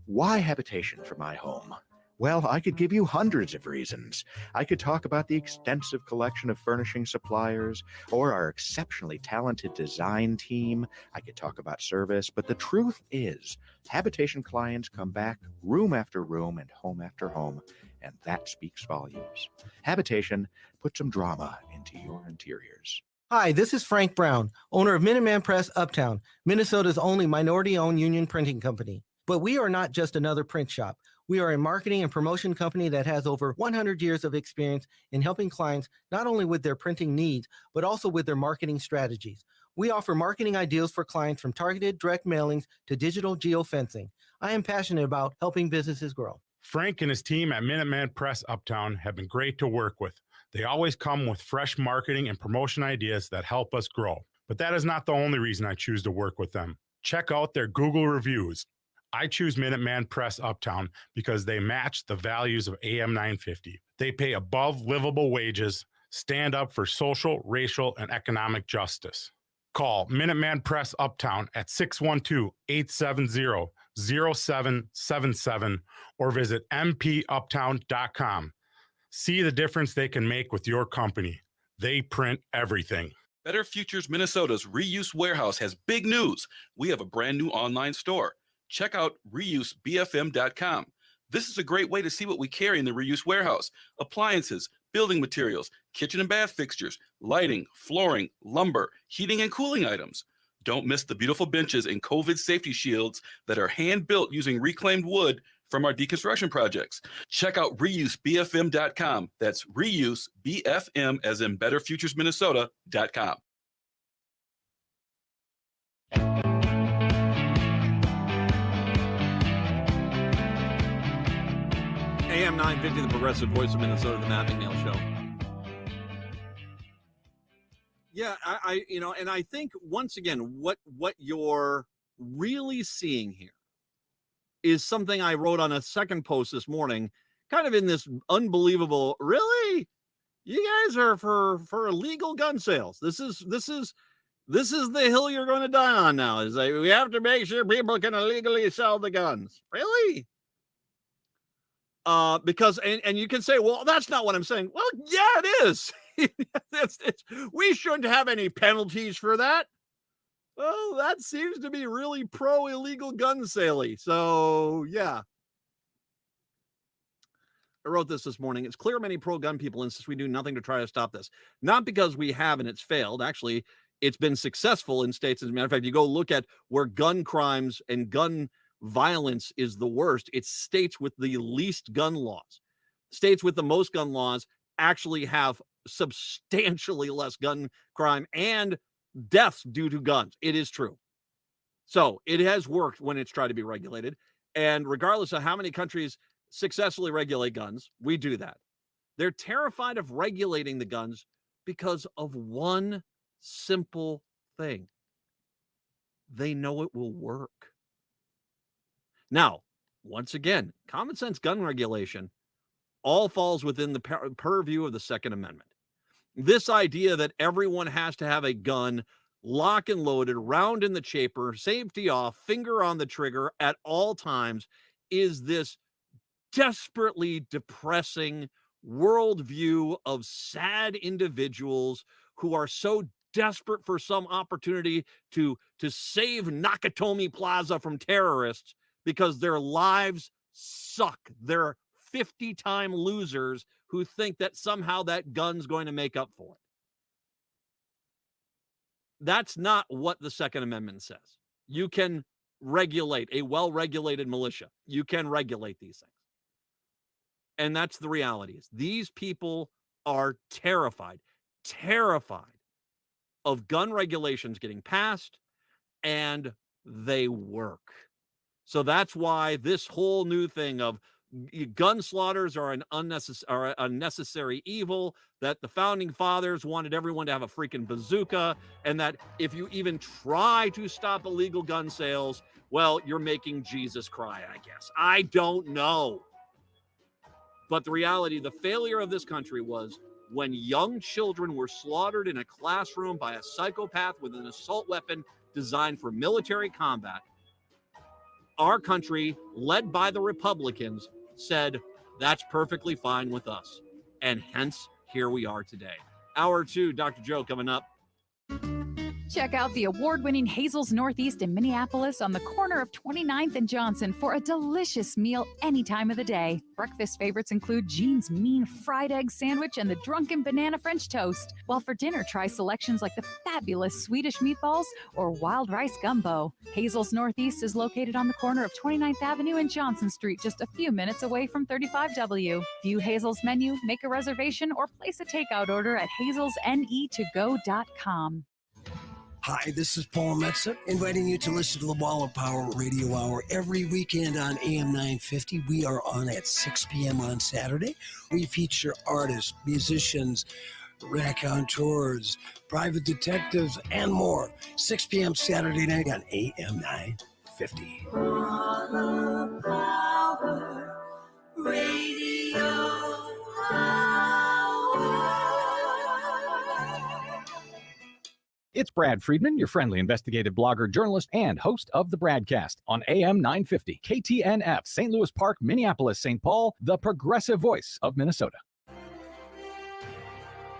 why habitation for my home? Well, I could give you hundreds of reasons. I could talk about the extensive collection of furnishing suppliers or our exceptionally talented design team. I could talk about service, but the truth is, habitation clients come back room after room and home after home, and that speaks volumes. Habitation puts some drama into your interiors. Hi, this is Frank Brown, owner of Minuteman Press Uptown, Minnesota's only minority-owned union printing company. But we are not just another print shop. We are a marketing and promotion company that has over 100 years of experience in helping clients not only with their printing needs, but also with their marketing strategies. We offer marketing ideas for clients from targeted direct mailings to digital geofencing. I am passionate about helping businesses grow. Frank and his team at Minuteman Press Uptown have been great to work with. They always come with fresh marketing and promotion ideas that help us grow. But that is not the only reason I choose to work with them. Check out their Google reviews. I choose Minuteman Press Uptown because they match the values of AM 950. They pay above livable wages, stand up for social, racial, and economic justice. Call Minuteman Press Uptown at 612-870-0777 or visit mpuptown.com. See the difference they can make with your company. They print everything. Better Futures Minnesota's Reuse Warehouse has big news. We have a brand new online store. Check out reusebfm.com. This is a great way to see what we carry in the Reuse Warehouse: appliances, building materials, kitchen and bath fixtures, lighting, flooring, lumber, heating and cooling items. Don't miss the beautiful benches and COVID safety shields that are hand-built using reclaimed wood from our deconstruction projects. Check out reusebfm.com. That's reusebfm as in betterfuturesminnesota.com. AM 950, the progressive voice of Minnesota, the Matt McNeil Show. Yeah, I and I think once again, what you're really seeing here is something I wrote on a second post this morning, kind of in this unbelievable, really? You guys are for illegal gun sales. This is the hill you're going to die on now. Is like, we have to make sure people can illegally sell the guns. Really? Because and you can say, well, that's not what I'm saying. Well, yeah, it is. We shouldn't have any penalties for that. Well, that seems to be really pro illegal gun saley. So yeah. I wrote this morning. It's clear many pro-gun people insist we do nothing to try to stop this. Not because we have and it's failed. Actually, it's been successful in states. As a matter of fact, you go look at where gun crimes and gun violence is the worst. It's states with the least gun laws. States with the most gun laws actually have substantially less gun crime and deaths due to guns. It is true. So it has worked when it's tried to be regulated. And regardless of how many countries successfully regulate guns, we do that. They're terrified of regulating the guns because of one simple thing. They know it will work. Now, once again, common sense gun regulation all falls within the purview of the Second Amendment. This idea that everyone has to have a gun lock and loaded, round in the chamber, safety off, finger on the trigger at all times is this desperately depressing worldview of sad individuals who are so desperate for some opportunity to save Nakatomi Plaza from terrorists because their lives suck. They're 50-time losers who think that somehow that gun's going to make up for it. That's not what the Second Amendment says. You can regulate a well-regulated militia. You can regulate these things. And that's the reality is these people are terrified of gun regulations getting passed, and they work. So that's why this whole new thing of gun slaughters are an unnecessary evil, that the founding fathers wanted everyone to have a freaking bazooka, and that if you even try to stop illegal gun sales, well, you're making Jesus cry, I guess. I don't know. But the reality, the failure of this country was when young children were slaughtered in a classroom by a psychopath with an assault weapon designed for military combat. Our country, led by the Republicans, said, that's perfectly fine with us. And hence, here we are today. Hour 2, Dr. Joe coming up. Check out the award-winning Hazel's Northeast in Minneapolis on the corner of 29th and Johnson for a delicious meal any time of the day. Breakfast favorites include Jean's Mean Fried Egg Sandwich and the Drunken Banana French Toast. While for dinner, try selections like the fabulous Swedish meatballs or wild rice gumbo. Hazel's Northeast is located on the corner of 29th Avenue and Johnson Street, just a few minutes away from 35W. View Hazel's menu, make a reservation, or place a takeout order at hazelsnetogo.com. Hi, this is Paul Metza, inviting you to listen to the Wall Power Radio Hour every weekend on AM 950. We are on at 6 p.m. on Saturday. We feature artists, musicians, raconteurs, private detectives, and more. 6 p.m. Saturday night on AM 950. Wall Power Radio Hour. It's Brad Friedman, your friendly investigative blogger, journalist, and host of the Bradcast on AM 950, KTNF, St. Louis Park, Minneapolis, St. Paul, the progressive voice of Minnesota.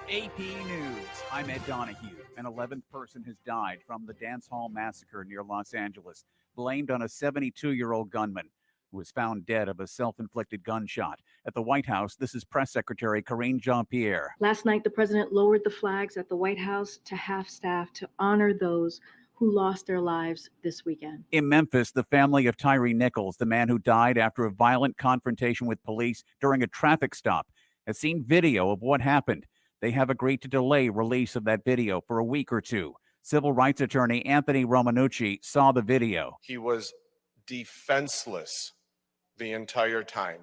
AP News. I'm Ed Donahue. An 11th person has died from the dance hall massacre near Los Angeles, blamed on a 72-year-old gunman who was found dead of a self-inflicted gunshot. At the White House, this is Press Secretary Karine Jean-Pierre. Last night, the president lowered the flags at the White House to half-staff to honor those who lost their lives this weekend. In Memphis, the family of Tyree Nichols, the man who died after a violent confrontation with police during a traffic stop, has seen video of what happened. They have agreed to delay release of that video for a week or two. Civil rights attorney Anthony Romanucci saw the video. He was defenseless the entire time.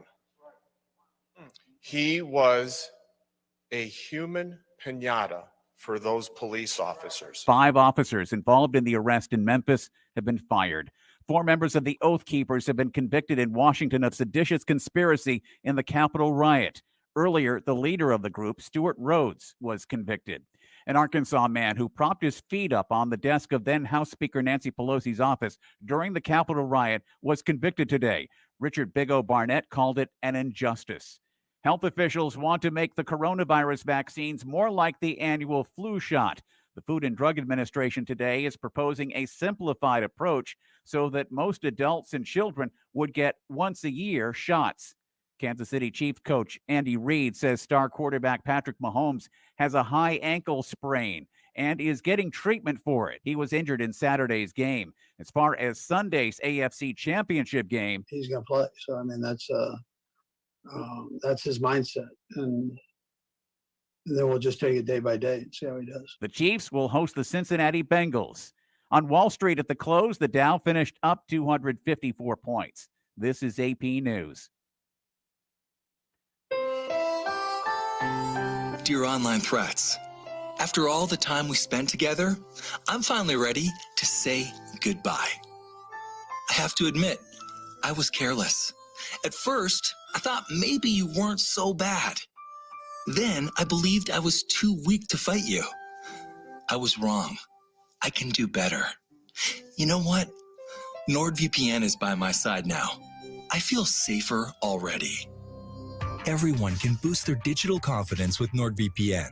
He was a human piñata for those police officers. 5 officers involved in the arrest in Memphis have been fired. 4 members of the Oath Keepers have been convicted in Washington of seditious conspiracy in the Capitol riot. Earlier, the leader of the group, Stuart Rhodes, was convicted. An Arkansas man who propped his feet up on the desk of then House Speaker Nancy Pelosi's office during the Capitol riot was convicted today. Richard Big O. Barnett called it an injustice. Health officials want to make the coronavirus vaccines more like the annual flu shot. The Food and Drug Administration today is proposing a simplified approach so that most adults and children would get once-a-year shots. Kansas City Chiefs coach Andy Reid says star quarterback Patrick Mahomes has a high ankle sprain and is getting treatment for it. He was injured in Saturday's game. As far as Sunday's AFC Championship game, he's going to play. So, I mean, that's his mindset. And then we'll just take it day by day and see how he does. The Chiefs will host the Cincinnati Bengals. On Wall Street at the close, the Dow finished up 254 points. This is AP News. Dear online threats, after all the time we spent together, I'm finally ready to say goodbye. I have to admit, I was careless. At first, I thought maybe you weren't so bad. Then I believed I was too weak to fight you. I was wrong. I can do better. You know what? NordVPN is by my side now. I feel safer already. Everyone can boost their digital confidence with NordVPN.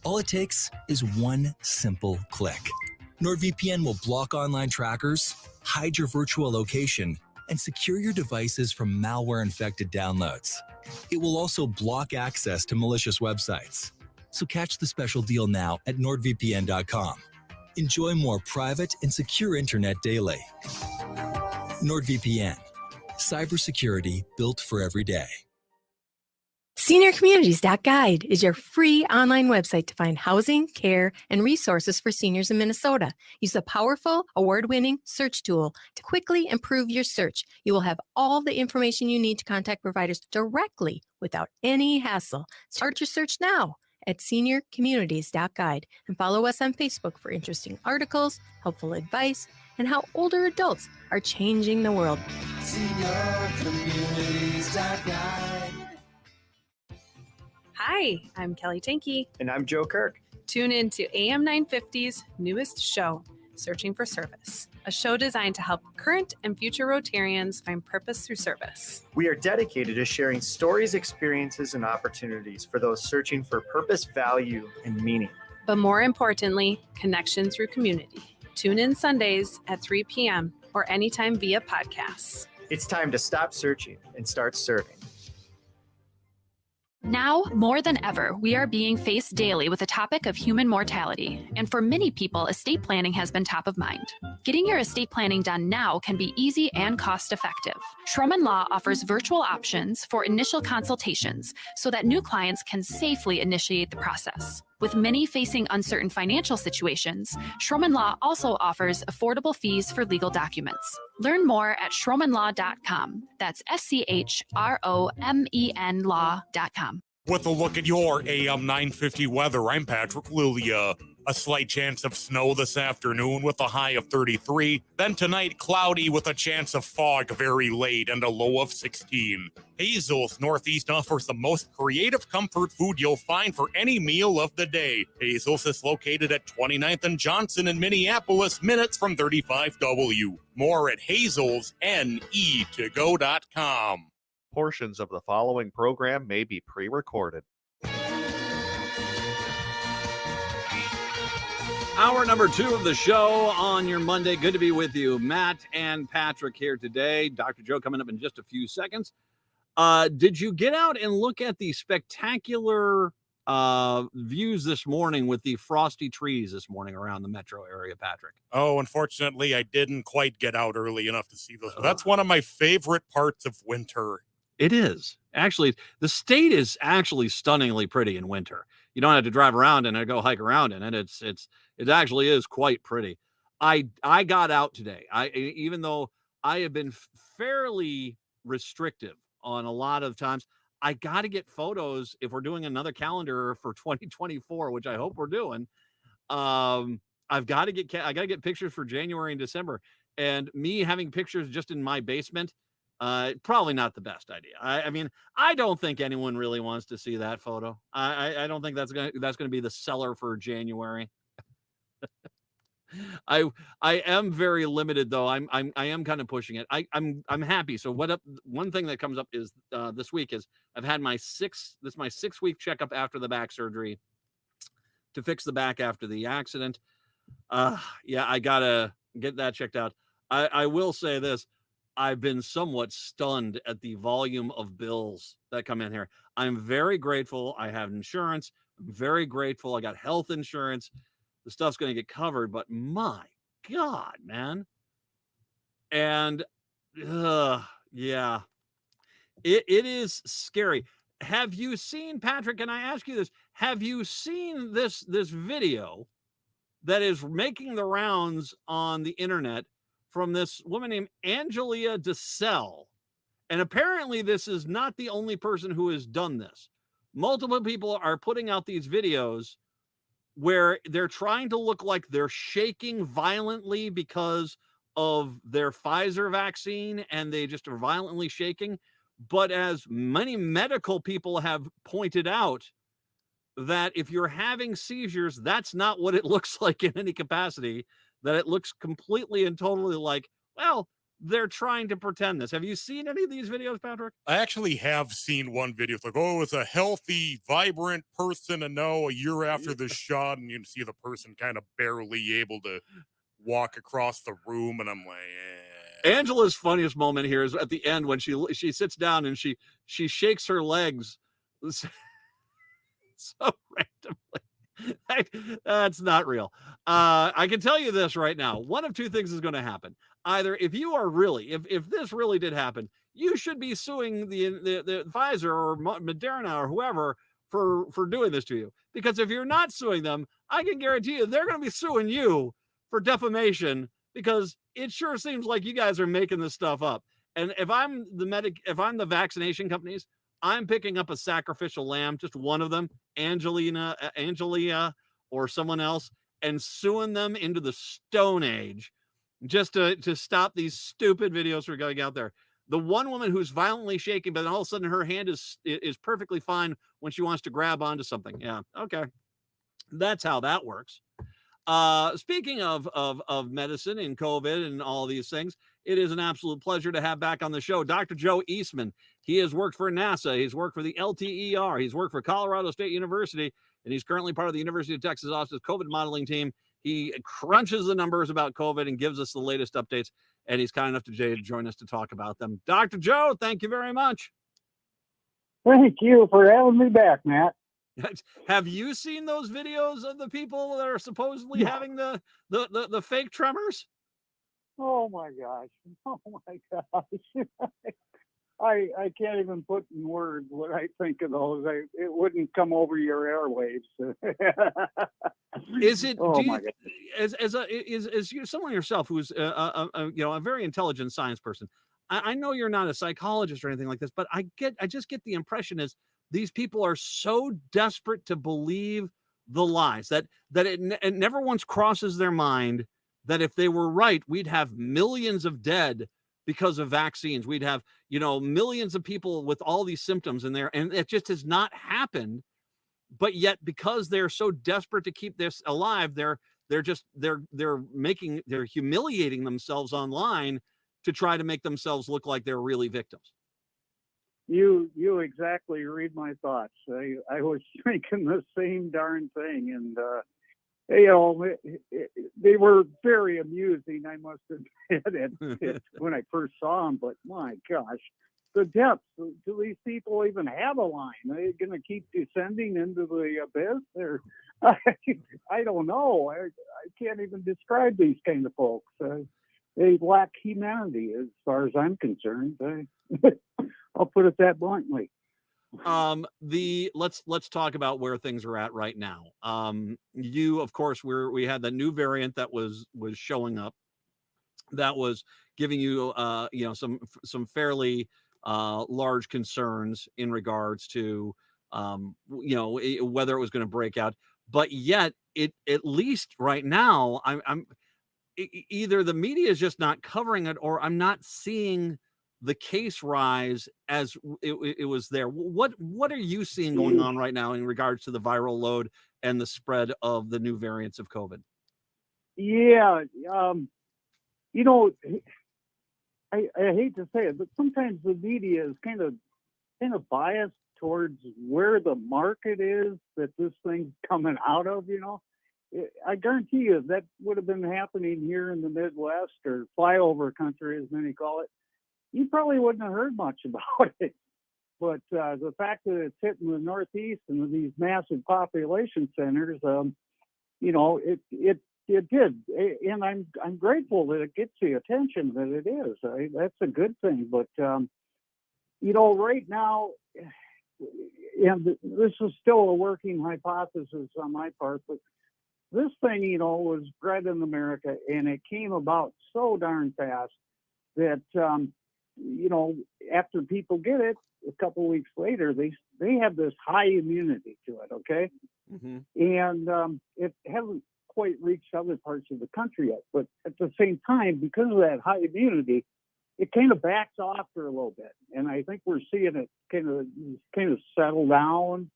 All it takes is one simple click. NordVPN will block online trackers, hide your virtual location, and secure your devices from malware-infected downloads. It will also block access to malicious websites. So catch the special deal now at nordvpn.com. Enjoy more private and secure internet daily. NordVPN. Cybersecurity built for every day. SeniorCommunities.guide is your free online website to find housing, care, and resources for seniors in Minnesota. Use the powerful, award-winning search tool to quickly improve your search. You will have all the information you need to contact providers directly without any hassle. Start your search now at SeniorCommunities.guide and follow us on Facebook for interesting articles, helpful advice, and how older adults are changing the world. SeniorCommunities.guide. Hi, I'm Kelly Tanky. And I'm Joe Kirk. Tune in to AM 950's newest show, Searching for Service, a show designed to help current and future Rotarians find purpose through service. We are dedicated to sharing stories, experiences, and opportunities for those searching for purpose, value, and meaning. but more importantly, connection through community. Tune in Sundays at 3 p.m. or anytime via podcasts. It's time to stop searching and start serving. Now, more than ever, we are being faced daily with the topic of human mortality, and for many people, estate planning has been top of mind. Getting your estate planning done now can be easy and cost-effective. Schroman Law offers virtual options for initial consultations so that new clients can safely initiate the process. With many facing uncertain financial situations, Schroman Law also offers affordable fees for legal documents. Learn more at schromanlaw.com. That's SCHROMEN law.com. With a look at your AM 950 weather, I'm Patrick Lilia. A slight chance of snow this afternoon with a high of 33. Then tonight, cloudy with a chance of fog very late and a low of 16. Hazel's Northeast offers the most creative comfort food you'll find for any meal of the day. Hazel's is located at 29th and Johnson in Minneapolis, minutes from 35W. More at hazelsne2go.com. Portions of the following program may be pre-recorded. Hour number 2 of the show on your Monday. Good to be with you. Matt and Patrick here today. Dr. Joe coming up in just a few seconds. Did you get out and look at the spectacular views this morning with the frosty trees this morning around the metro area, Patrick? Oh, unfortunately, I didn't quite get out early enough to see those. That's one of my favorite parts of winter. It is. Actually, the state is actually stunningly pretty in winter. You don't have to drive around and go hike around in it. It actually is quite pretty. I got out today. Even though I have been fairly restrictive on a lot of times, I got to get photos if we're doing another calendar for 2024, which I hope we're doing. I got to get pictures for January and December, and me having pictures just in my basement, probably not the best idea. I mean, I don't think anyone really wants to see that photo. I don't think that's gonna be the seller for January. I am very limited though. I am kind of pushing it. I'm happy. So one thing that comes up is this week is I've had my 6-week checkup after the back surgery to fix the back after the accident. Yeah, I gotta get that checked out. I will say this. I've been somewhat stunned at the volume of bills that come in here. I'm very grateful. I have insurance. I'm very grateful. I got health insurance. The stuff's going to get covered, but my God, man. And yeah, it is scary. Have you seen, Patrick, can I ask you this? Have you seen this video that is making the rounds on the internet from this woman named Angelia DeSalle? And apparently this is not the only person who has done this. Multiple people are putting out these videos where they're trying to look like they're shaking violently because of their Pfizer vaccine, and they just are violently shaking. But as many medical people have pointed out, that if you're having seizures, that's not what it looks like in any capacity, that it looks completely and totally like, well, they're trying to pretend this. Have you seen any of these videos, Patrick? I actually have seen one video. It's like, oh, it's a healthy, vibrant person, and no, a year after the shot, and you can see the person kind of barely able to walk across the room, and I'm like, Angela's funniest moment here is at the end when she sits down and she shakes her legs so randomly. That's not real. I can tell you this right now. One of two things is going to happen. Either if you are really, if this really did happen, you should be suing the Pfizer or Moderna or whoever for doing this to you. Because if you're not suing them, I can guarantee you they're going to be suing you for defamation, because it sure seems like you guys are making this stuff up. And if I'm the vaccination companies, I'm picking up a sacrificial lamb, just one of them, Angelia, or someone else, and suing them into the Stone Age just to stop these stupid videos from going out there. The one woman who's violently shaking, but then all of a sudden her hand is perfectly fine when she wants to grab onto something. Yeah, okay. That's how that works. Speaking of medicine and COVID and all these things, It is an absolute pleasure to have back on the show Dr. Joe Eastman. He has worked for NASA. He's worked for the LTER. He's worked for Colorado State University, and he's currently part of the University of Texas Austin's COVID modeling team. He crunches the numbers about COVID and gives us the latest updates, and he's kind enough to join us to talk about them. Dr. Joe, thank you very much. Thank you for having me back, Matt. Have you seen those videos of the people that are supposedly having the fake tremors? Oh my gosh. Oh my gosh. I can't even put in words what I think of those. It wouldn't come over your airwaves. Is it? Oh do you, my God. as you, someone yourself who's a very intelligent science person, I know you're not a psychologist or anything like this, but I just get the impression is these people are so desperate to believe the lies that it never once crosses their mind that if they were right, we'd have millions of dead because of vaccines. We'd have, millions of people with all these symptoms in there, and it just has not happened. But yet, because they're so desperate to keep this alive, they're humiliating themselves online to try to make themselves look like they're really victims. You exactly read my thoughts. I was thinking the same darn thing, and they were very amusing, I must admit, when I first saw them. But my gosh, the depths. Do these people even have a line? Are they going to keep descending into the abyss? Or I don't know. I can't even describe these kind of folks. They lack humanity, as far as I'm concerned. I'll put it that bluntly. Let's talk about where things are at right now. You, of course, we had the new variant that was showing up, that was giving you some fairly large concerns in regards to whether it was going to break out. But yet, at least right now, I'm either the media is just not covering it, or I'm not seeing the case rise as it was there. What are you seeing going on right now in regards to the viral load and the spread of the new variants of COVID? Yeah, I hate to say it, but sometimes the media is kind of biased towards where the market is that this thing's coming out of. I guarantee you that would have been happening here in the Midwest, or flyover country, as many call it. You probably wouldn't have heard much about it. But the fact that it's hitting the Northeast and these massive population centers, it did. And I'm grateful that it gets the attention that it is. That's a good thing. But, right now, and this is still a working hypothesis on my part, but this thing, was bred in America, and it came about so darn fast that, after people get it, a couple of weeks later, they have this high immunity to it, okay? Mm-hmm. And it hasn't quite reached other parts of the country yet. But at the same time, because of that high immunity, it kind of backs off for a little bit. And I think we're seeing it kind of settle down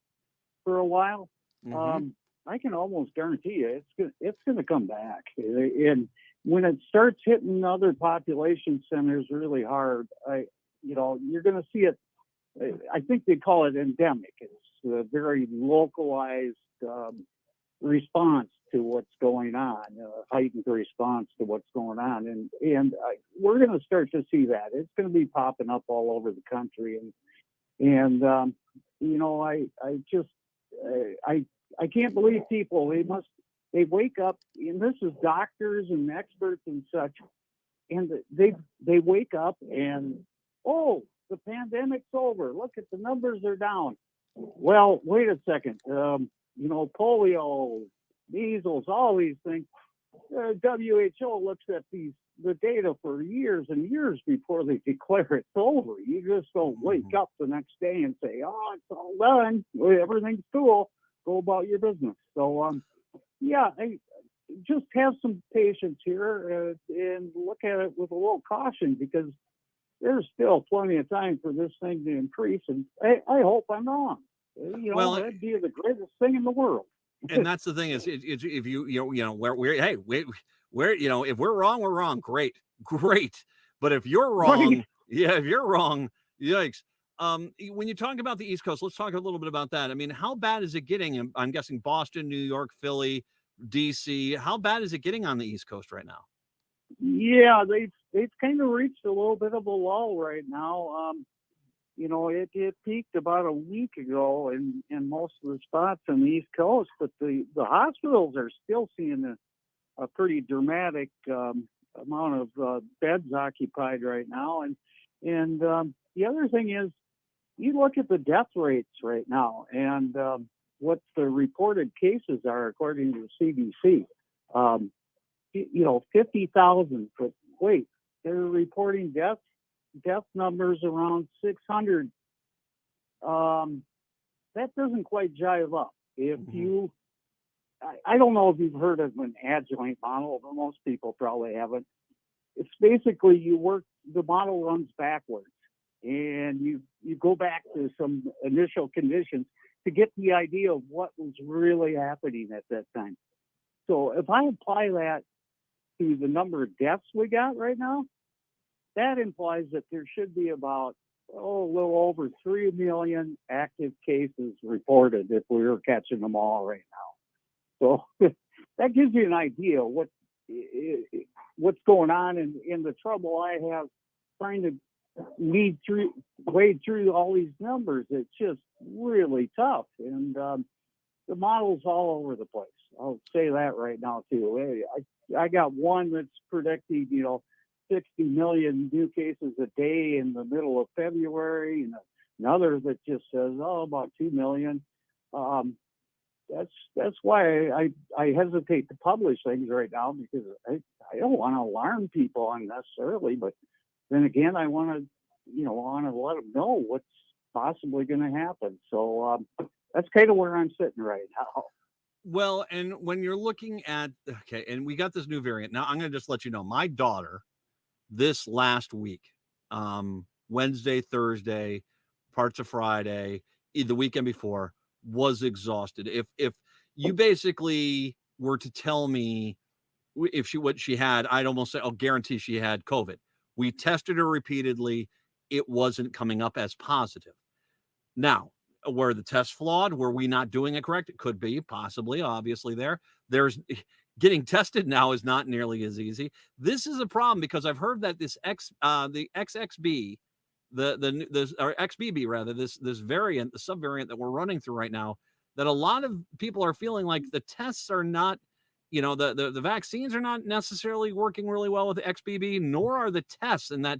for a while. Mm-hmm. I can almost guarantee you it's going to come back. And when it starts hitting other population centers really hard, you're going to see it. I think they call it endemic. It's a very localized response to what's going on, heightened response to what's going on, and we're going to start to see that. It's going to be popping up all over the country, and I can't believe people. They wake up, and this is doctors and experts and such, and they wake up and, oh, the pandemic's over. Look at the numbers are down. Well, wait a second. Polio, measles, all these things. WHO looks at the data for years and years before they declare it's over. You just don't wake up the next day and say, "Oh, it's all done. Everything's cool. Go about your business." So, I just have some patience here and look at it with a little caution, because there's still plenty of time for this thing to increase, and I hope I'm wrong. That'd be the greatest thing in the world. And that's the thing is, if if we're wrong, we're wrong. Great. But if you're wrong, if you're wrong, yikes. When you talk about the East Coast, let's talk a little bit about that. I mean, how bad is it getting? I'm guessing Boston, New York, Philly, DC. How bad is it getting on the East Coast right now? Yeah, they've kind of reached a little bit of a lull right now. It peaked about a week ago in most of the spots on the East Coast, but the hospitals are still seeing a pretty dramatic amount of beds occupied right now. And the other thing is, you look at the death rates right now and what the reported cases are according to the CDC. 50,000, but wait, they're reporting death numbers around 600. That doesn't quite jive up. If you, I don't know if you've heard of an adjoint model, but most people probably haven't. It's basically the model runs backwards, and you go back to some initial conditions to get the idea of what was really happening at that time. So if I apply that to the number of deaths we got right now, that implies that there should be about a little over 3 million active cases reported if we were catching them all right now. So that gives you an idea of what's going on, and the trouble I have trying to wade through all these numbers. It's just really tough, and the model's all over the place. I'll say that right now too. I got one that's predicting 60 million new cases a day in the middle of February, and another that just says about 2 million. That's why I hesitate to publish things right now, because I don't want to alarm people unnecessarily, but then again, I want to let them know what's possibly going to happen. So that's kind of where I'm sitting right now. Well, and when you're looking at, and we got this new variant. Now, I'm going to just let you know, my daughter this last week, Wednesday, Thursday, parts of Friday, the weekend before, was exhausted. If you basically were to tell me what she had, I'd almost say, I'll guarantee she had COVID. We tested her repeatedly. It wasn't coming up as positive. Now, were the tests flawed? Were we not doing it correct? It could be, possibly, obviously there's getting tested now is not nearly as easy. This is a problem because I've heard that this the XXB, or XBB rather, this variant, the subvariant that we're running through right now, that a lot of people are feeling like the tests are not, the vaccines are not necessarily working really well with the XBB, nor are the tests, and that,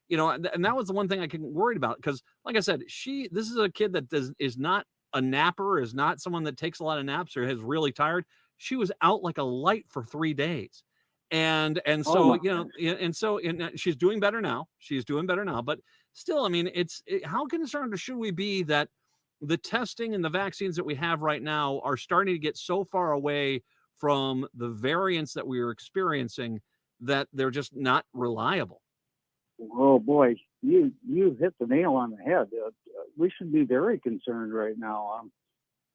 and that was the one thing I can worried about, because like I said, this is a kid that is not a napper, is not someone that takes a lot of naps or is really tired. She was out like a light for 3 days. And so, she's doing better now. She's doing better now, but still, I mean, how concerned should we be that the testing and the vaccines that we have right now are starting to get so far away from the variants that we are experiencing that they're just not reliable? Oh boy, you hit the nail on the head. We should be very concerned right now.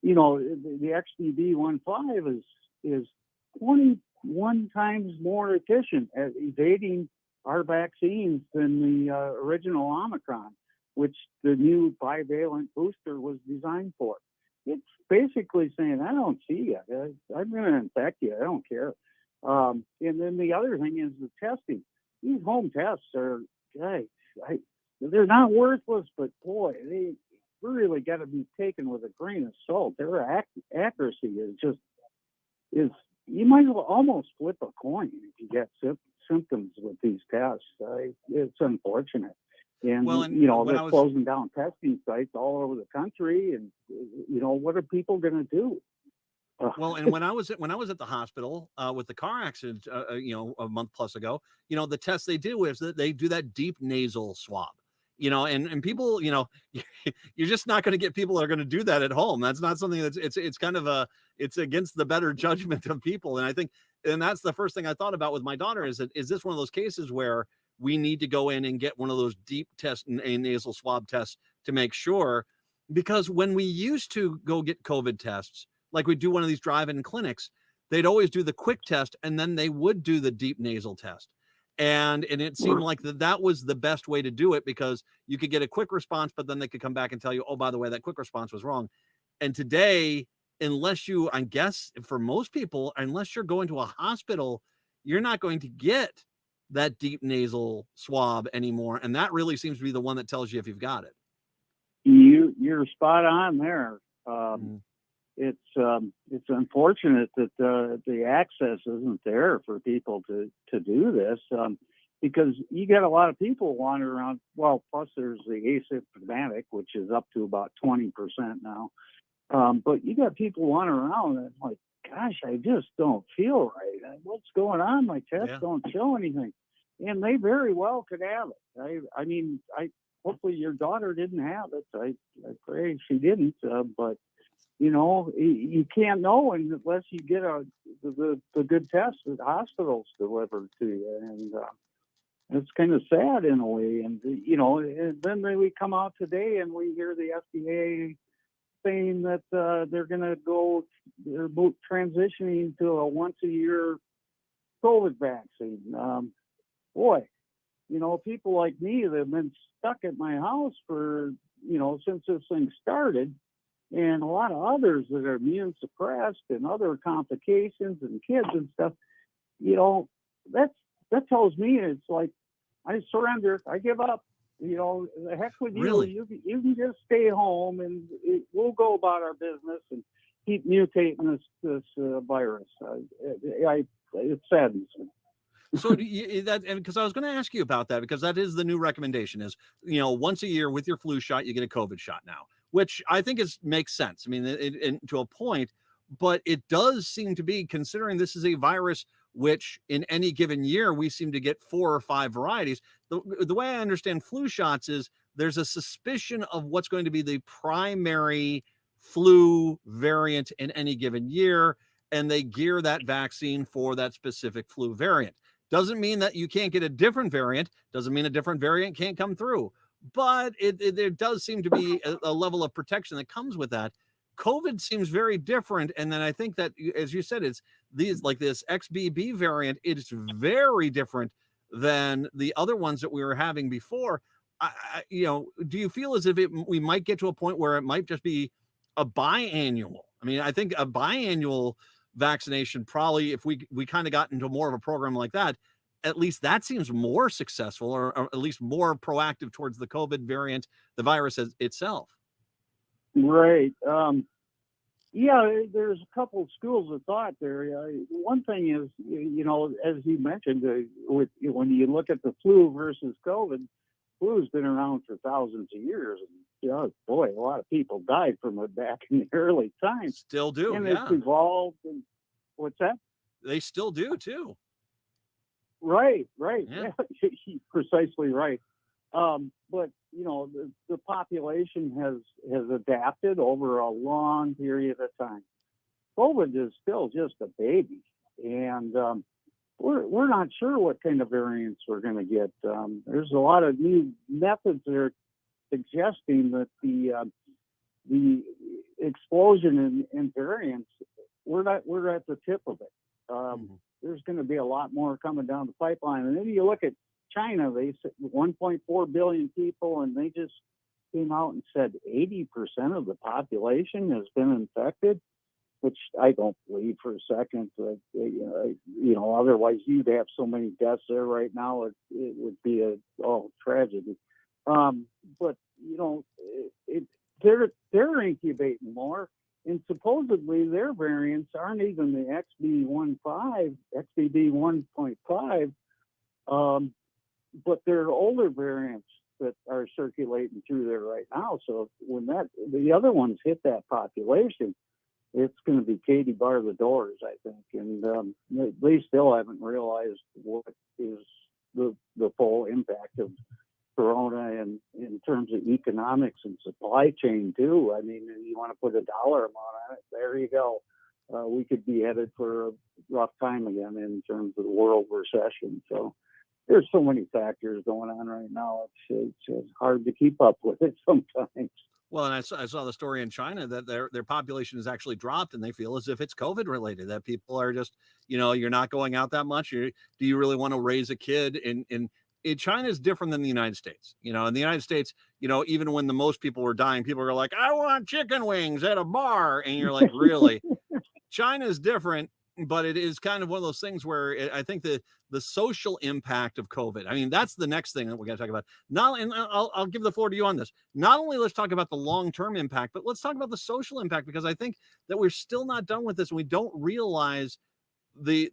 The XBB.1.5 is 21 times more efficient at evading our vaccines than the original Omicron, which the new bivalent booster was designed for. It's basically saying, I don't see you. I'm going to infect you. I don't care. And then the other thing is the testing. These home tests are, they're not worthless, but boy, they really got to be taken with a grain of salt. Their accuracy is you might almost flip a coin if you get symptoms with these tests. It's unfortunate. And, they're closing down testing sites all over the country. And, what are people going to do? Well, and when I was at the hospital with the car accident, a month plus ago, the test they do is that they do that deep nasal swab, and people, you're just not going to get people that are going to do that at home. That's not something it's kind of it's against the better judgment of people. And I think, and that's the first thing I thought about with my daughter is this one of those cases where we need to go in and get one of those deep test and nasal swab tests to make sure, because when we used to go get COVID tests, like we do one of these drive-in clinics, they'd always do the quick test and then they would do the deep nasal test. And it seemed like that was the best way to do it, because you could get a quick response, but then they could come back and tell you, oh, by the way, that quick response was wrong. And today, unless you, I guess for most people, unless you're going to a hospital, you're not going to get that deep nasal swab anymore. And that really seems to be the one that tells you if you've got it. You're spot on there. It's unfortunate that the access isn't there for people to do this, because you get a lot of people wandering around. Well, plus there's the asymptomatic, which is up to about 20% now. But you got people wandering around and like, gosh, I just don't feel right. What's going on? My tests don't show anything. And they very well could have it. I mean, hopefully your daughter didn't have it. I pray she didn't. But you know, you can't know unless you get the good tests that hospitals deliver to you, and it's kind of sad in a way. And you know, and then we come out today and we hear the FDA saying that they're transitioning to a once-a-year COVID vaccine. Boy, you know, people like me that have been stuck at my house for, you know, since this thing started, and a lot of others that are immune suppressed and other complications and kids and stuff, you know, that tells me it's like, I surrender, I give up. You know, the heck with you. Really? You can just stay home and we'll go about our business and keep mutating this virus. It saddens me. So and because I was going to ask you about that, because that is the new recommendation is, you know, once a year with your flu shot, you get a COVID shot now, which I think makes sense. I mean, to a point, but it does seem to be, considering this is a virus which in any given year we seem to get 4 or 5 varieties. The way I understand flu shots is there's a suspicion of what's going to be the primary flu variant in any given year, and they gear that vaccine for that specific flu variant. Doesn't mean that you can't get a different variant, doesn't mean a different variant can't come through, but there does seem to be a level of protection that comes with that. COVID seems very different. And then I think that, as you said, it's these, like this XBB variant, it's very different than the other ones that we were having before. You know, do you feel as if we might get to a point where it might just be a biannual? I mean, I think a biannual vaccination, probably if we kind of got into more of a program like that, at least that seems more successful, or at least more proactive towards the COVID variant, the virus itself. Right. Yeah, there's a couple of schools of thought there. One thing is, you know, as you mentioned, when you look at the flu versus COVID, flu's been around for thousands of years. And, you know, boy, a lot of people died from it back in the early times. Still do, and yeah. It's evolved. And what's that? They still do, too. Right. Yeah. Precisely right. But you know, the population has adapted over a long period of time. COVID is still just a baby, and we're not sure what kind of variants we're going to get. There's a lot of new methods that are suggesting that the explosion in variants, we're at the tip of it. There's going to be a lot more coming down the pipeline. And then you look at China, they said 1.4 billion people, and they just came out and said 80% of the population has been infected, which I don't believe for a second. You know, otherwise you'd have so many deaths there right now. It would be a tragedy. But you know, they're incubating more. And supposedly their variants aren't even the XBB 1.5, but they're older variants that are circulating through there right now. So when the other ones hit that population, it's going to be Katie bar the doors, I think. And they still haven't realized what is the full impact of Corona and in terms of economics and supply chain too. I mean, you want to put a dollar amount on it, there you go. We could be headed for a rough time again in terms of the world recession. So there's so many factors going on right now. It's hard to keep up with it sometimes. Well, and I saw the story in China that their population has actually dropped, and they feel as if it's COVID related, that people are just, you're not going out that much. Do you really want to raise a kid in China is different than the United States. In the United States, even when the most people were dying, people were like, I want chicken wings at a bar. And you're like, really? China is different, but it is kind of one of those things where I think the social impact of COVID, I mean, that's the next thing that we're going to talk about. And I'll give the floor to you on this. Not only let's talk about the long-term impact, but let's talk about the social impact, because I think that we're still not done with this. And we don't realize the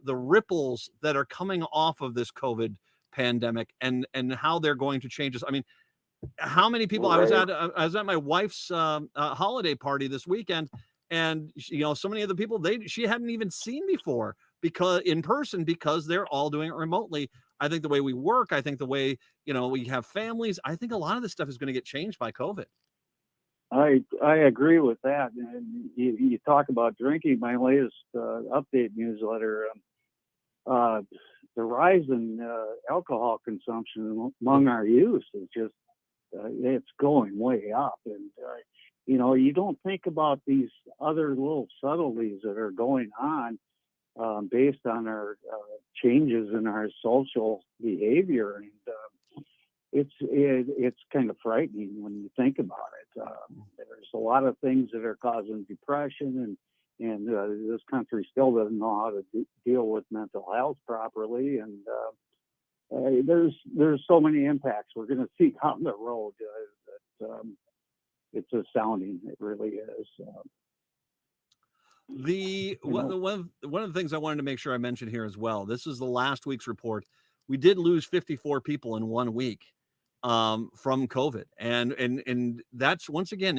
ripples that are coming off of this COVID pandemic and how they're going to change us. I mean, how many people I was at my wife's holiday party this weekend, and so many of the people she hadn't even seen before because in person, because they're all doing it remotely. I think the way we work, I think the way we have families, I think a lot of this stuff is going to get changed by COVID. I agree with that. And you talk about drinking. My latest update newsletter, the rise in alcohol consumption among our youth is just it's going way up. And you don't think about these other little subtleties that are going on based on our changes in our social behavior, and it's kind of frightening when you think about it. There's a lot of things that are causing depression, and this country still doesn't know how to deal with mental health properly, and there's so many impacts we're going to see down the road that it's astounding. It really is. One of the things I wanted to make sure I mentioned here as well. This is the last week's report. We did lose 54 people in 1 week from COVID, and that's, once again,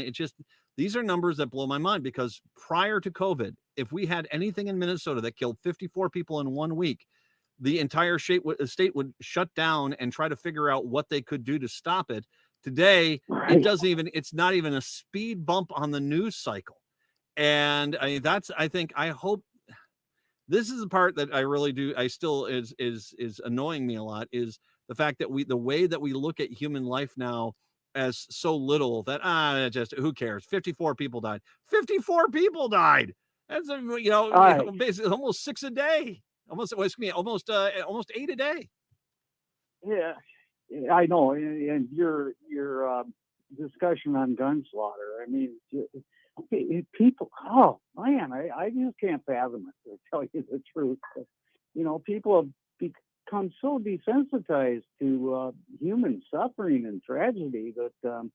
these are numbers that blow my mind, because prior to COVID, if we had anything in Minnesota that killed 54 people in 1 week, the entire state would shut down and try to figure out what they could do to stop it. Today, it's not even a speed bump on the news cycle. And I hope this is the part that I really do. I still is annoying me a lot, is the fact that the way that we look at human life now as so little that, just who cares? 54 people died. 54 people died. That's, basically almost 6 a day. Almost 8 a day. Yeah, I know. And your discussion on gun slaughter, I mean, people, oh man, I just can't fathom it, to tell you the truth. People have become so desensitized to human suffering and tragedy that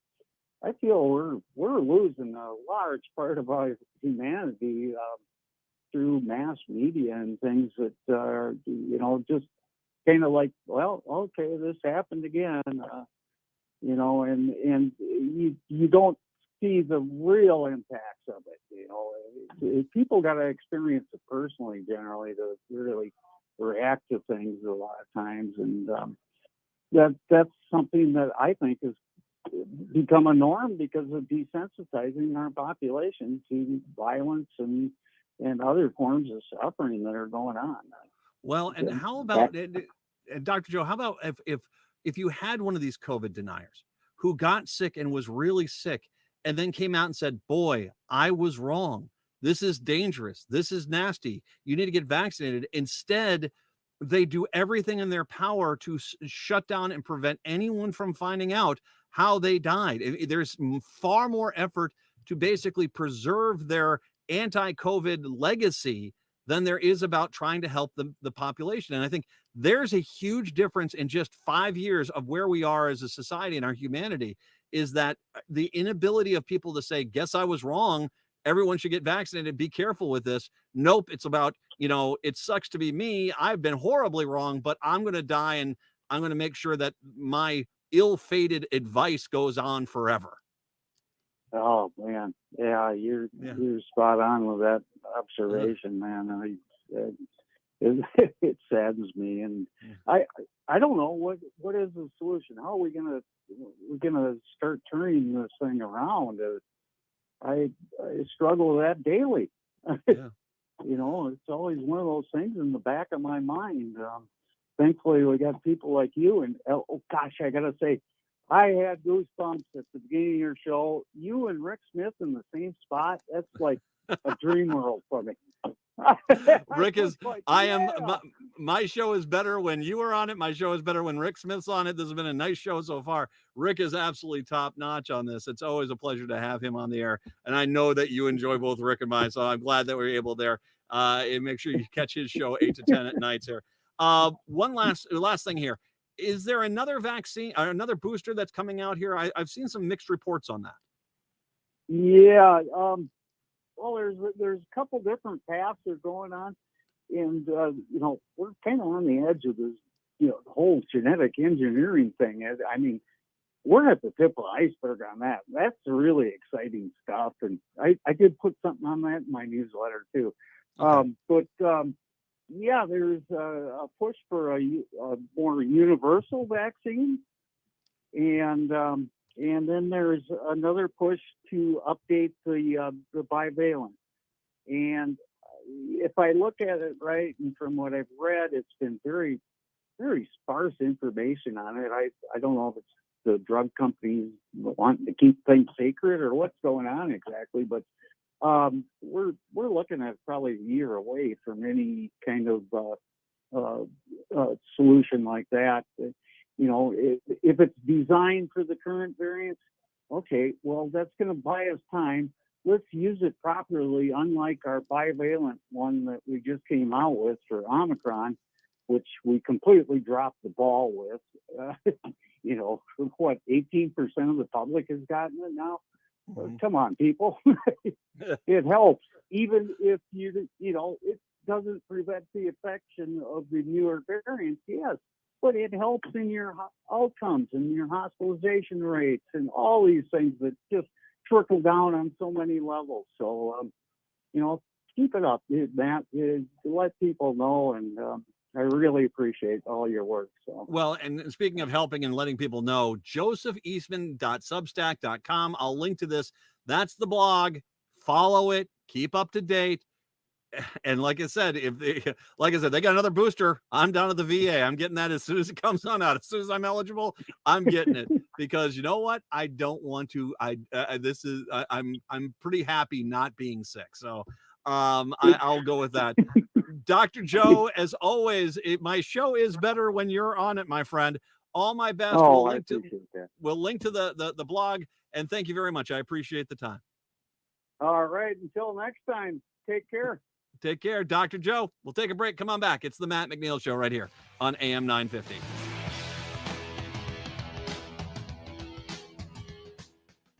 I feel we're losing a large part of our humanity through mass media and things that are, just kind of like, well, okay, this happened again, and you don't see the real impacts of it. People got to experience it personally, generally, to really react to things a lot of times, and that's something that I think has become a norm because of desensitizing our population to violence and other forms of suffering that are going on. Well, and how about Dr. Joe? How about if you had one of these COVID deniers who got sick and was really sick, and then came out and said, boy, I was wrong. This is dangerous. This is nasty. You need to get vaccinated. Instead, they do everything in their power to shut down and prevent anyone from finding out how they died. There's far more effort to basically preserve their anti-COVID legacy than there is about trying to help the population. And I think there's a huge difference in just 5 years of where we are as a society and our humanity, is that the inability of people to say, guess I was wrong, everyone should get vaccinated, be careful with this. Nope, it's about, it sucks to be me, I've been horribly wrong, but I'm going to die, and I'm going to make sure that my ill-fated advice goes on forever. Oh man, yeah, you're spot on with that observation, man. It saddens me, and I don't know what is the solution. How are we're gonna start turning this thing around? I struggle with that daily. Yeah. It's always one of those things in the back of my mind. Thankfully, we got people like you, and oh gosh, I gotta say, I had goosebumps at the beginning of your show. You and Rick Smith in the same spot. That's like a dream world for me. Rick is, Like, I am, yeah. my show is better when you are on it. My show is better when Rick Smith's on it. This has been a nice show so far. Rick is absolutely top notch on this. It's always a pleasure to have him on the air. And I know that you enjoy both Rick and mine. So I'm glad that we're able there. And make sure you catch his show 8 to 10 at nights here. One last thing here. Is there another vaccine or another booster that's coming out here? I've seen some mixed reports on that. Yeah. Well, there's a couple different paths that are going on, and we're kind of on the edge of this, the whole genetic engineering thing. I mean, we're at the tip of the iceberg on that. That's really exciting stuff, and I did put something on that in my newsletter too. Okay. Yeah, there's a push for a more universal vaccine, and then there's another push to update the bivalent. And if I look at it right, and from what I've read, it's been very, very sparse information on it. I don't know if it's the drug companies wanting to keep things secret or what's going on exactly, but we're looking at probably a year away from any kind of solution like that. If it's designed for the current variants, okay, well, that's going to buy us time. Let's use it properly, unlike our bivalent one that we just came out with for Omicron, which we completely dropped the ball with. 18% of the public has gotten it now? Come on, people. It helps, even if it doesn't prevent the infection of the newer variants, yes, but it helps in your outcomes and your hospitalization rates and all these things that just trickle down on so many levels. So, keep it up, Matt. Let people know, and I really appreciate all your work. So, well, and speaking of helping and letting people know, josepheastman.substack.com. I'll link to this. That's the blog. Follow it. Keep up to date. And like I said, they got another booster. I'm down at the VA. I'm getting that as soon as it comes on out. As soon as I'm eligible, I'm getting it, because you know what? I don't want to. I'm pretty happy not being sick. So I'll go with that. Dr. Joe, as always, my show is better when you're on it, my friend. All my best. We'll link to the blog, and thank you very much. I appreciate the time. All right. Until next time, take care. Take care, Dr. Joe. We'll take a break. Come on back. It's the Matt McNeil Show right here on AM 950.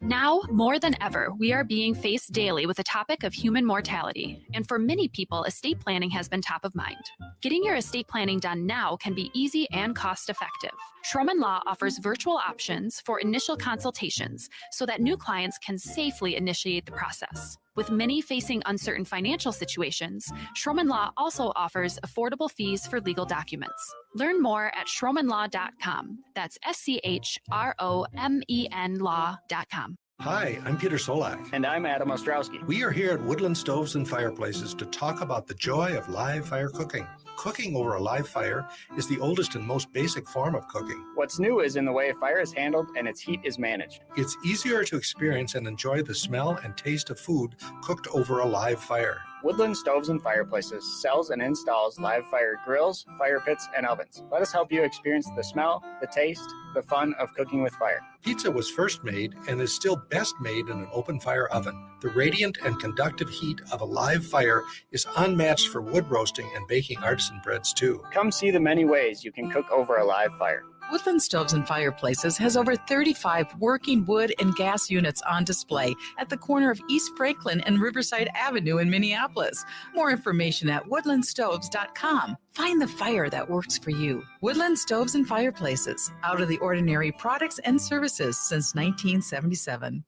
Now, more than ever, we are being faced daily with the topic of human mortality. And for many people, estate planning has been top of mind. Getting your estate planning done now can be easy and cost-effective. Schroman Law offers virtual options for initial consultations so that new clients can safely initiate the process. With many facing uncertain financial situations, Schroman Law also offers affordable fees for legal documents. Learn more at schromanlaw.com. That's SCHROMEN law.com. Hi, I'm Peter Solak. And I'm Adam Ostrowski. We are here at Woodland Stoves and Fireplaces to talk about the joy of live fire cooking. Cooking over a live fire is the oldest and most basic form of cooking. What's new is in the way fire is handled and its heat is managed. It's easier to experience and enjoy the smell and taste of food cooked over a live fire. Woodland Stoves and Fireplaces sells and installs live fire grills, fire pits, and ovens. Let us help you experience the smell, the taste, the fun of cooking with fire. Pizza was first made and is still best made in an open fire oven. The radiant and conductive heat of a live fire is unmatched for wood roasting and baking artisan breads too. Come see the many ways you can cook over a live fire. Woodland Stoves and Fireplaces has over 35 working wood and gas units on display at the corner of East Franklin and Riverside Avenue in Minneapolis. More information at woodlandstoves.com. Find the fire that works for you. Woodland Stoves and Fireplaces, out of the ordinary products and services since 1977.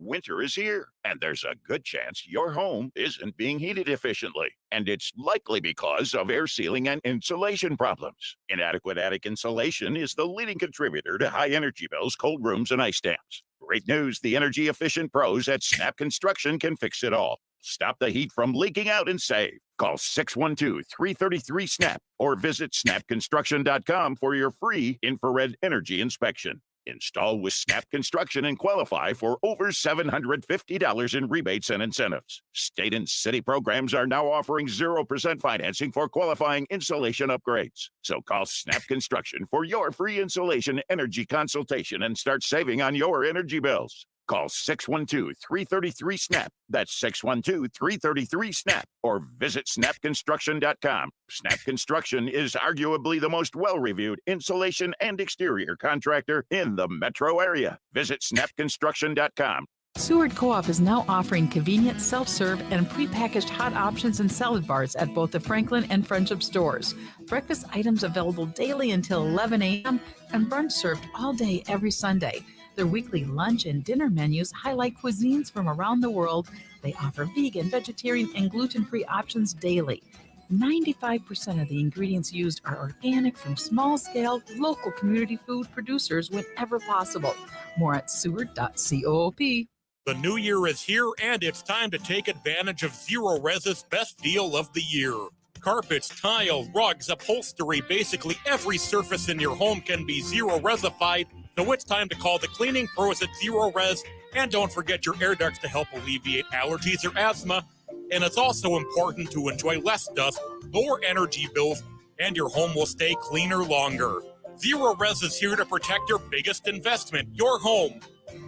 Winter is here, and there's a good chance your home isn't being heated efficiently. And it's likely because of air sealing and insulation problems. Inadequate attic insulation is the leading contributor to high energy bills, cold rooms, and ice dams. Great news, the energy-efficient pros at Snap Construction can fix it all. Stop the heat from leaking out and save. Call 612-333-SNAP or visit snapconstruction.com for your free infrared energy inspection. Install with Snap Construction and qualify for over $750 in rebates and incentives. State and city programs are now offering 0% financing for qualifying insulation upgrades. So call Snap Construction for your free insulation energy consultation and start saving on your energy bills. Call 612-333-SNAP. That's 612-333-SNAP. Or visit snapconstruction.com. Snap Construction is arguably the most well-reviewed insulation and exterior contractor in the metro area. Visit snapconstruction.com. Seward Co-op is now offering convenient self-serve and prepackaged hot options and salad bars at both the Franklin and Friendship stores. Breakfast items available daily until 11 a.m. and brunch served all day every Sunday. Their weekly lunch and dinner menus highlight cuisines from around the world. They offer vegan, vegetarian, and gluten-free options daily. 95% of the ingredients used are organic from small-scale, local community food producers whenever possible. More at seward.coop. The new year is here, and it's time to take advantage of Zero Res's best deal of the year. Carpets, tile, rugs, upholstery, basically every surface in your home can be Zero Resified. So it's time to call the cleaning pros at Zero Res, and don't forget your air ducts to help alleviate allergies or asthma. And it's also important to enjoy less dust, lower energy bills, and your home will stay cleaner longer. Zero Res is here to protect your biggest investment, your home.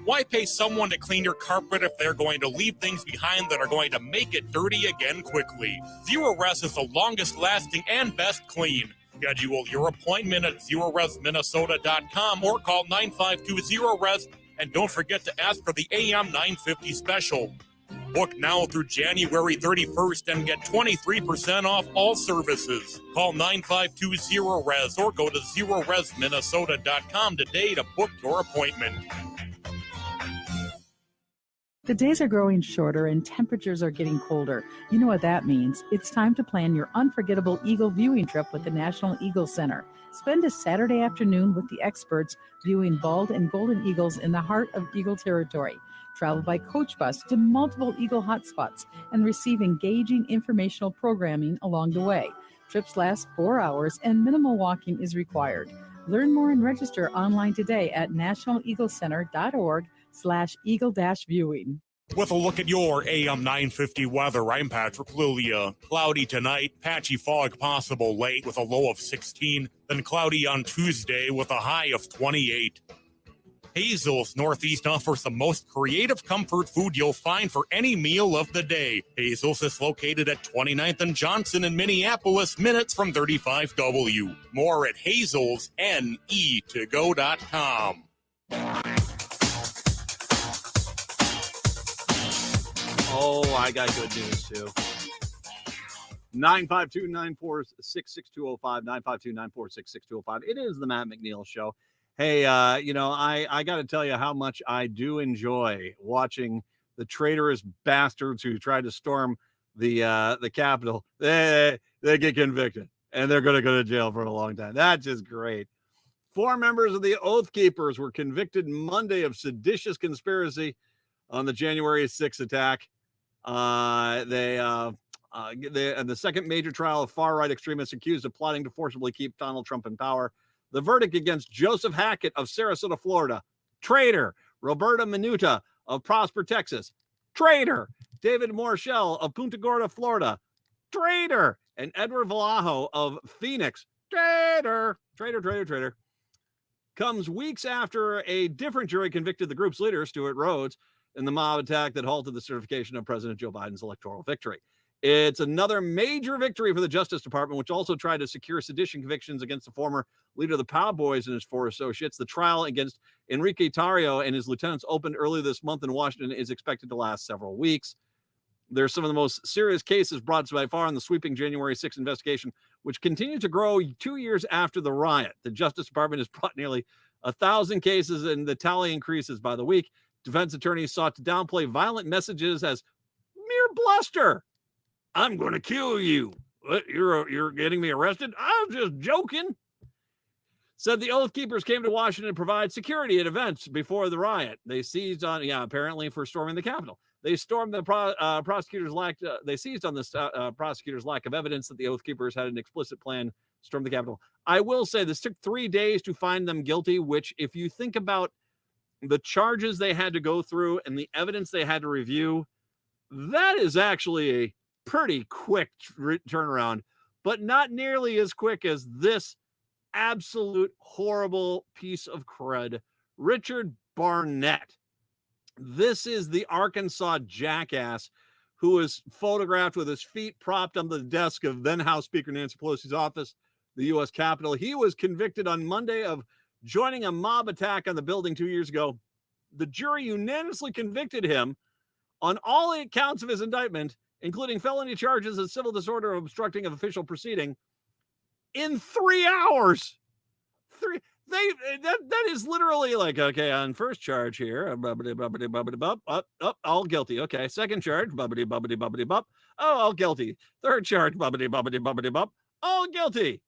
Why pay someone to clean your carpet if they're going to leave things behind that are going to make it dirty again quickly? Zero Res is the longest lasting and best clean. Schedule your appointment at zeroresminnesota.com or call 952-ZERO-RES, and don't forget to ask for the AM 950 special. Book now through January 31st and get 23% off all services. Call 952-ZERO-RES or go to zeroresminnesota.com today to book your appointment. The days are growing shorter and temperatures are getting colder. You know what that means. It's time to plan your unforgettable Eagle viewing trip with the National Eagle Center. Spend a Saturday afternoon with the experts viewing bald and golden eagles in the heart of Eagle territory. Travel by coach bus to multiple Eagle hotspots and receive engaging informational programming along the way. Trips last 4 hours and minimal walking is required. Learn more and register online today at nationaleaglecenter.org/eagle-viewing. With a look at your AM 950 weather, I'm Patrick Lilia. Cloudy tonight, patchy fog possible late with a low of 16, then cloudy on Tuesday with a high of 28. Hazel's Northeast offers the most creative comfort food you'll find for any meal of the day. Hazel's is located at 29th and Johnson in Minneapolis, minutes from 35W. More at hazelsne2go.com. Oh, I got good news, too. 952-946-6205, 952-946-6205. It is the Matt McNeil Show. Hey, I got to tell you how much I do enjoy watching the traitorous bastards who tried to storm the Capitol. They get convicted, and they're going to go to jail for a long time. That's just great. 4 members of the Oath Keepers were convicted Monday of seditious conspiracy on the January 6th attack. The second major trial of far-right extremists accused of plotting to forcibly keep Donald Trump in power. The verdict against Joseph Hackett of Sarasota, Florida, traitor. Roberta Minuta of Prosper, Texas, traitor. David Morshell of Punta Gorda, Florida, traitor. And Edward Vallejo of Phoenix, traitor. Traitor. Comes weeks after a different jury convicted the group's leader, Stuart Rhodes, in the mob attack that halted the certification of President Joe Biden's electoral victory. It's another major victory for the Justice Department, which also tried to secure sedition convictions against the former leader of the Proud Boys and his 4 associates. The trial against Enrique Tarrio and his lieutenants opened earlier this month in Washington is expected to last several weeks. They're some of the most serious cases brought by far in the sweeping January 6th investigation, which continues to grow 2 years after the riot. The Justice Department has brought nearly 1,000 cases, and the tally increases by the week. Defense attorneys sought to downplay violent messages as mere bluster. I'm going to kill you. What, you're getting me arrested? I was just joking. Said the Oath Keepers came to Washington to provide security at events before the riot. They seized on, apparently for storming the Capitol. They stormed the prosecutors' lack. They seized on this prosecutor's lack of evidence that the Oath Keepers had an explicit plan stormed the Capitol. I will say this took 3 days to find them guilty, which, if you think about the charges they had to go through and the evidence they had to review, that is actually a pretty quick turnaround, but not nearly as quick as this absolute horrible piece of crud, Richard Barnett. This is the Arkansas jackass who was photographed with his feet propped on the desk of then House Speaker Nancy Pelosi's office, the U.S. Capitol. He was convicted on Monday of joining a mob attack on the building 2 years ago. The jury unanimously convicted him on all 8 counts of his indictment, including felony charges of civil disorder of obstructing of official proceeding, in 3 hours. That is literally like, okay, on first charge here, all guilty. Okay, second charge, oh, all guilty. Third charge, all guilty.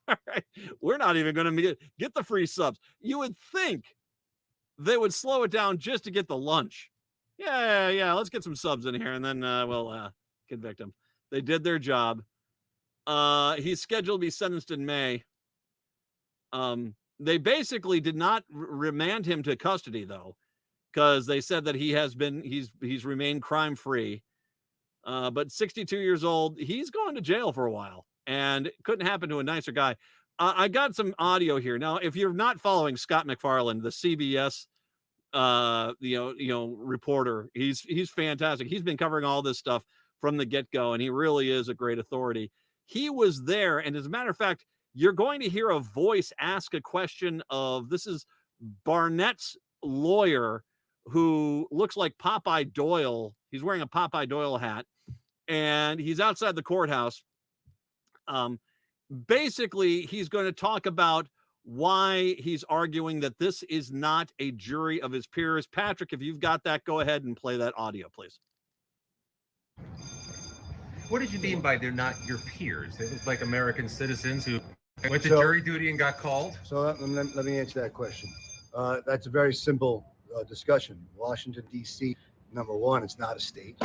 All right, we're not even going to get the free subs. You would think they would slow it down just to get the lunch. Yeah, let's get some subs in here, and then we'll convict him. They did their job. He's scheduled to be sentenced in May. They basically did not remand him to custody, though, because they said that he's remained crime free. But 62 years old, he's going to jail for a while, and it couldn't happen to a nicer guy. I got some audio here. Now, if you're not following Scott McFarland, the CBS reporter, he's fantastic. He's been covering all this stuff from the get-go, and he really is a great authority. He was there, and as a matter of fact, you're going to hear a voice ask a question of, this is Barnett's lawyer, who looks like Popeye Doyle. He's wearing a Popeye Doyle hat, and he's outside the courthouse. Basically, he's going to talk about why he's arguing that this is not a jury of his peers. Patrick, if you've got that, go ahead and play that audio, please. What did you mean by they're not your peers? They look like American citizens who went to jury duty and got called? So let me answer that question. That's a very simple discussion. Washington, D.C., number one, it's not a state.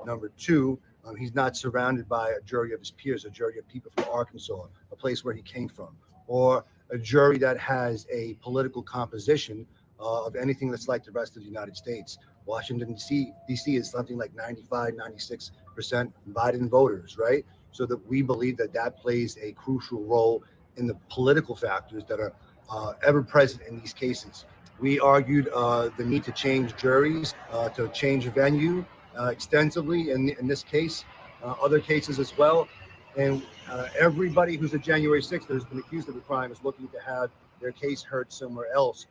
Number two, he's not surrounded by a jury of his peers, a jury of people from Arkansas, a place where he came from, or a jury that has a political composition of anything that's like the rest of the United States. Washington, D.C. is something like 95, 96% Biden voters, right? So that we believe that plays a crucial role in the political factors that are ever present in these cases. We argued the need to change juries, to change venue extensively in this case, other cases as well. And everybody who's a January 6th that has been accused of a crime is looking to have their case heard somewhere else.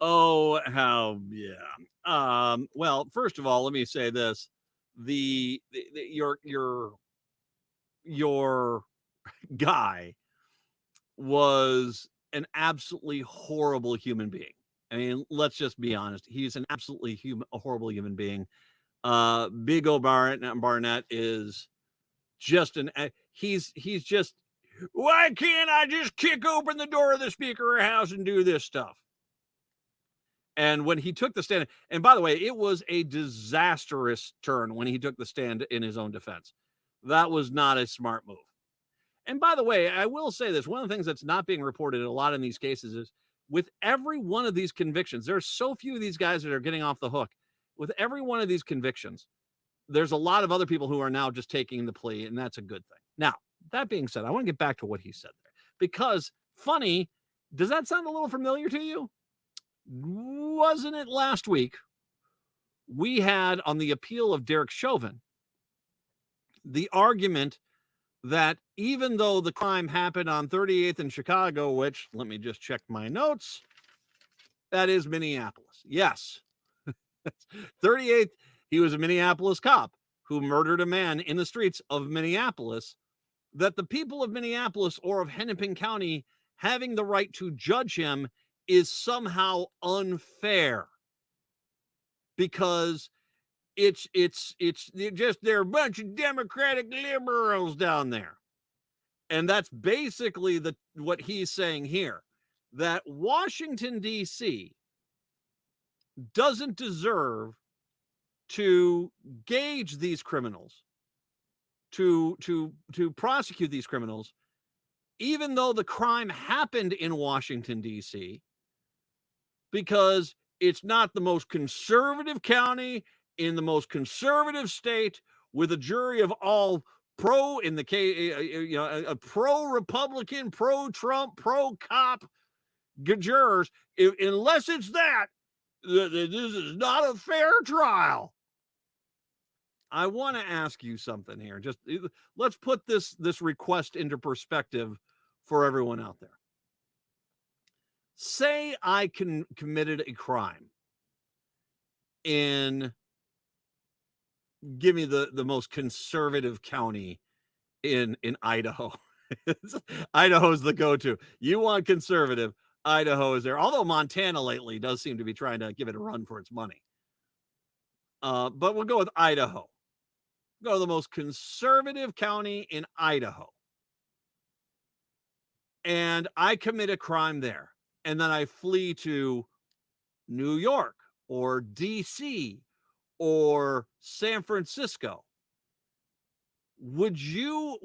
Oh, how, yeah. Well, first of all, let me say this. Your guy was an absolutely horrible human being. I mean, let's just be honest. He's an absolutely horrible human being. Big O Barnett is just he's just, why can't I just kick open the door of the Speaker of the House and do this stuff? And when he took the stand, and by the way, it was a disastrous turn when he took the stand in his own defense. That was not a smart move. And by the way, I will say this, one of the things that's not being reported a lot in these cases is with every one of these convictions, there's so few of these guys that are getting off the hook. With every one of these convictions, there's a lot of other people who are now just taking the plea, and that's a good thing. Now, that being said, I want to get back to what he said there, because funny, does that sound a little familiar to you? Wasn't it last week we had on the appeal of Derek Chauvin the argument that even though the crime happened on 38th in Chicago, which, let me just check my notes, that is Minneapolis. Yes. 38th, he was a Minneapolis cop who murdered a man in the streets of Minneapolis, that the people of Minneapolis or of Hennepin County having the right to judge him is somehow unfair, because it's just, they're a bunch of Democratic liberals down there. And that's basically what he's saying here, that Washington, D.C. doesn't deserve to gauge these criminals, to prosecute these criminals even though the crime happened in Washington, D.C., because it's not the most conservative county in the most conservative state with a jury of all pro in the case, a pro-Republican, pro-Trump, pro-cop jurors. Unless it's that, this is not a fair trial. I want to ask you something here. Just let's put this request into perspective for everyone out there. Say I committed a crime in, give me the most conservative county in Idaho. Idaho's the go-to. You want conservative, Idaho is there. Although Montana lately does seem to be trying to give it a run for its money. But we'll go with Idaho. Go to the most conservative county in Idaho. And I commit a crime there. And then I flee to New York or DC or San Francisco. Would you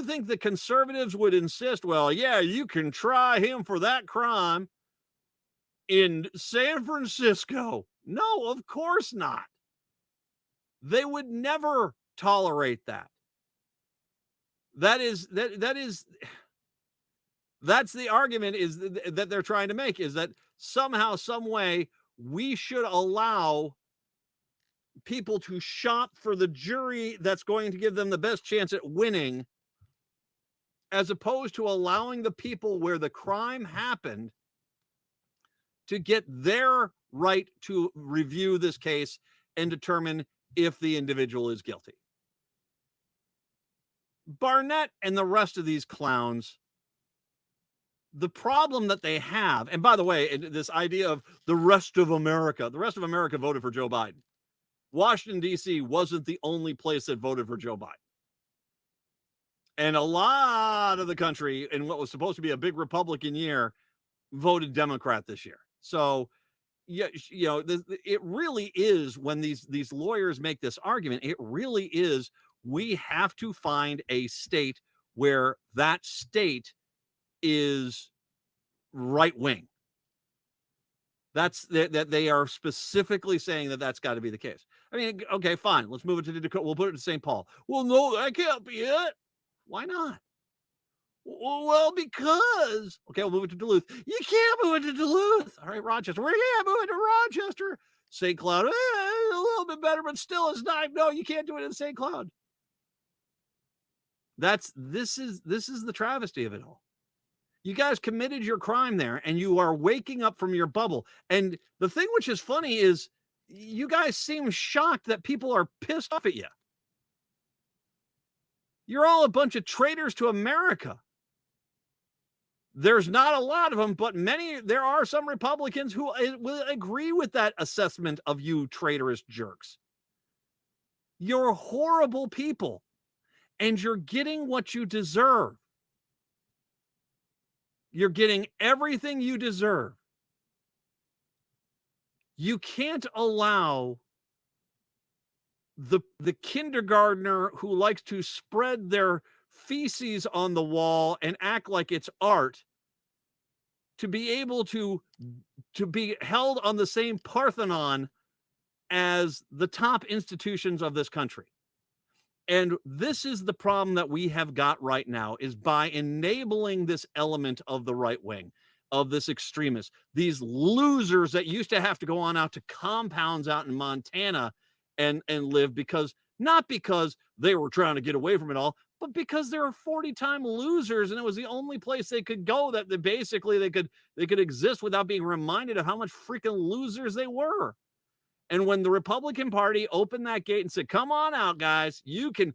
think the conservatives would insist, well, yeah, you can try him for that crime in San Francisco? No, of course not. They would never tolerate that. That's the argument is that they're trying to make, is that somehow, some way, we should allow people to shop for the jury that's going to give them the best chance at winning, as opposed to allowing the people where the crime happened to get their right to review this case and determine if the individual is guilty. Barnett and the rest of these clowns, the problem that they have, and by the way, this idea of the rest of America voted for Joe Biden. Washington, D.C. wasn't the only place that voted for Joe Biden. And a lot of the country, in what was supposed to be a big Republican year, voted Democrat this year. So, yeah, it really is, when these lawyers make this argument, it really is, we have to find a state where that state is right wing. That's that they are specifically saying that that's got to be the case. I mean, okay, fine. Let's move it to Dakota. We'll put it to St. Paul. Well, no, that can't be it. Why not? Well, because, okay, we'll move it to Duluth. You can't move it to Duluth. All right, Rochester. We can't move it to Rochester. St. Cloud, a little bit better, but still it's not. No, you can't do it in St. Cloud. This is the travesty of it all. You guys committed your crime there, and you are waking up from your bubble. And the thing which is funny is you guys seem shocked that people are pissed off at you. You're all a bunch of traitors to America. There's not a lot of them, but there are some Republicans who will agree with that assessment of you traitorous jerks. You're horrible people, and you're getting what you deserve. You're getting everything you deserve. You can't allow the kindergartner who likes to spread their feces on the wall and act like it's art to be able to be held on the same Parthenon as the top institutions of this country. And this is the problem that we have got right now, is by enabling this element of the right wing, of this extremist, these losers that used to have to go on out to compounds out in Montana and live, not because they were trying to get away from it all, but because they were 40-time losers, and it was the only place they could go that basically they could exist without being reminded of how much freaking losers they were. And when the Republican Party opened that gate and said, come on out, guys, you can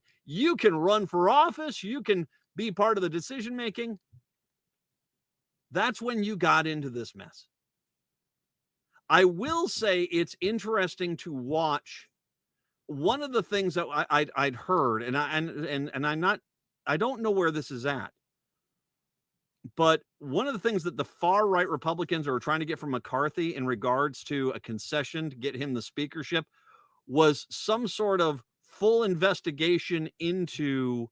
run for office, you can be part of the decision making, that's when you got into this mess. I will say it's interesting to watch. One of the things that I'd heard, and I don't know where this is at, but one of the things that the far right Republicans are trying to get from McCarthy in regards to a concession to get him the speakership was some sort of full investigation into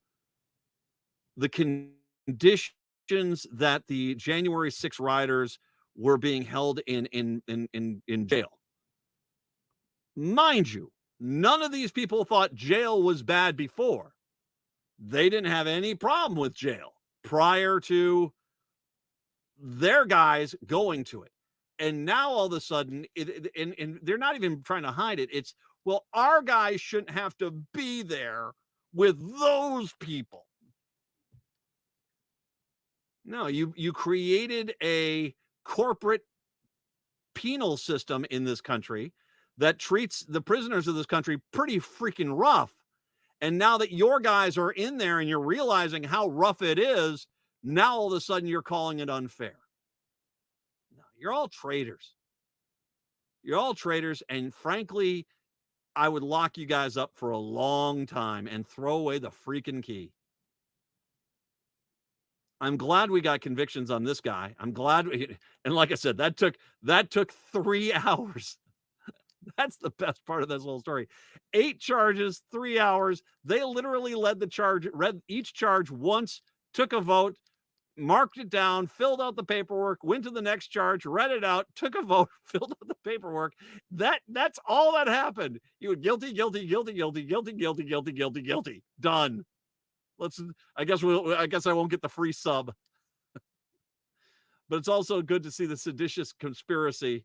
the conditions that the January 6 rioters were being held in jail. Mind you, none of these people thought jail was bad before. They didn't have any problem with jail prior to their guys going to it. And now all of a sudden, and they're not even trying to hide it. It's, well, our guys shouldn't have to be there with those people. No, you created a corporate penal system in this country that treats the prisoners of this country pretty freaking rough. And now that your guys are in there and you're realizing how rough it is, now all of a sudden you're calling it unfair. No, you're all traitors. You're all traitors. And frankly, I would lock you guys up for a long time and throw away the freaking key. I'm glad we got convictions on this guy. I'm glad. And like I said, that took 3 hours. That's the best part of this whole story. 8 charges, 3 hours. They literally led the charge, read each charge once, took a vote, marked it down, filled out the paperwork, went to the next charge, read it out, took a vote, filled out the paperwork. That's all that happened. You would guilty. Done. I guess I won't get the free sub. But it's also good to see the seditious conspiracy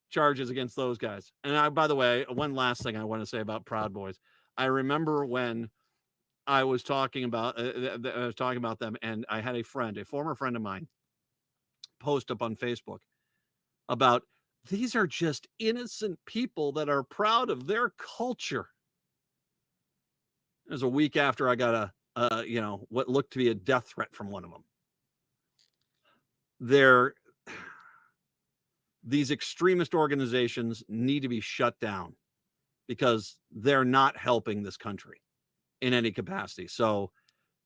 charges against those guys. And by the way, one last thing I want to say about Proud Boys. I remember when I was talking about them, and I had a former friend of mine, post up on Facebook about these are just innocent people that are proud of their culture. It was a week after I got what looked to be a death threat from one of them. These extremist organizations need to be shut down because they're not helping this country in any capacity. So,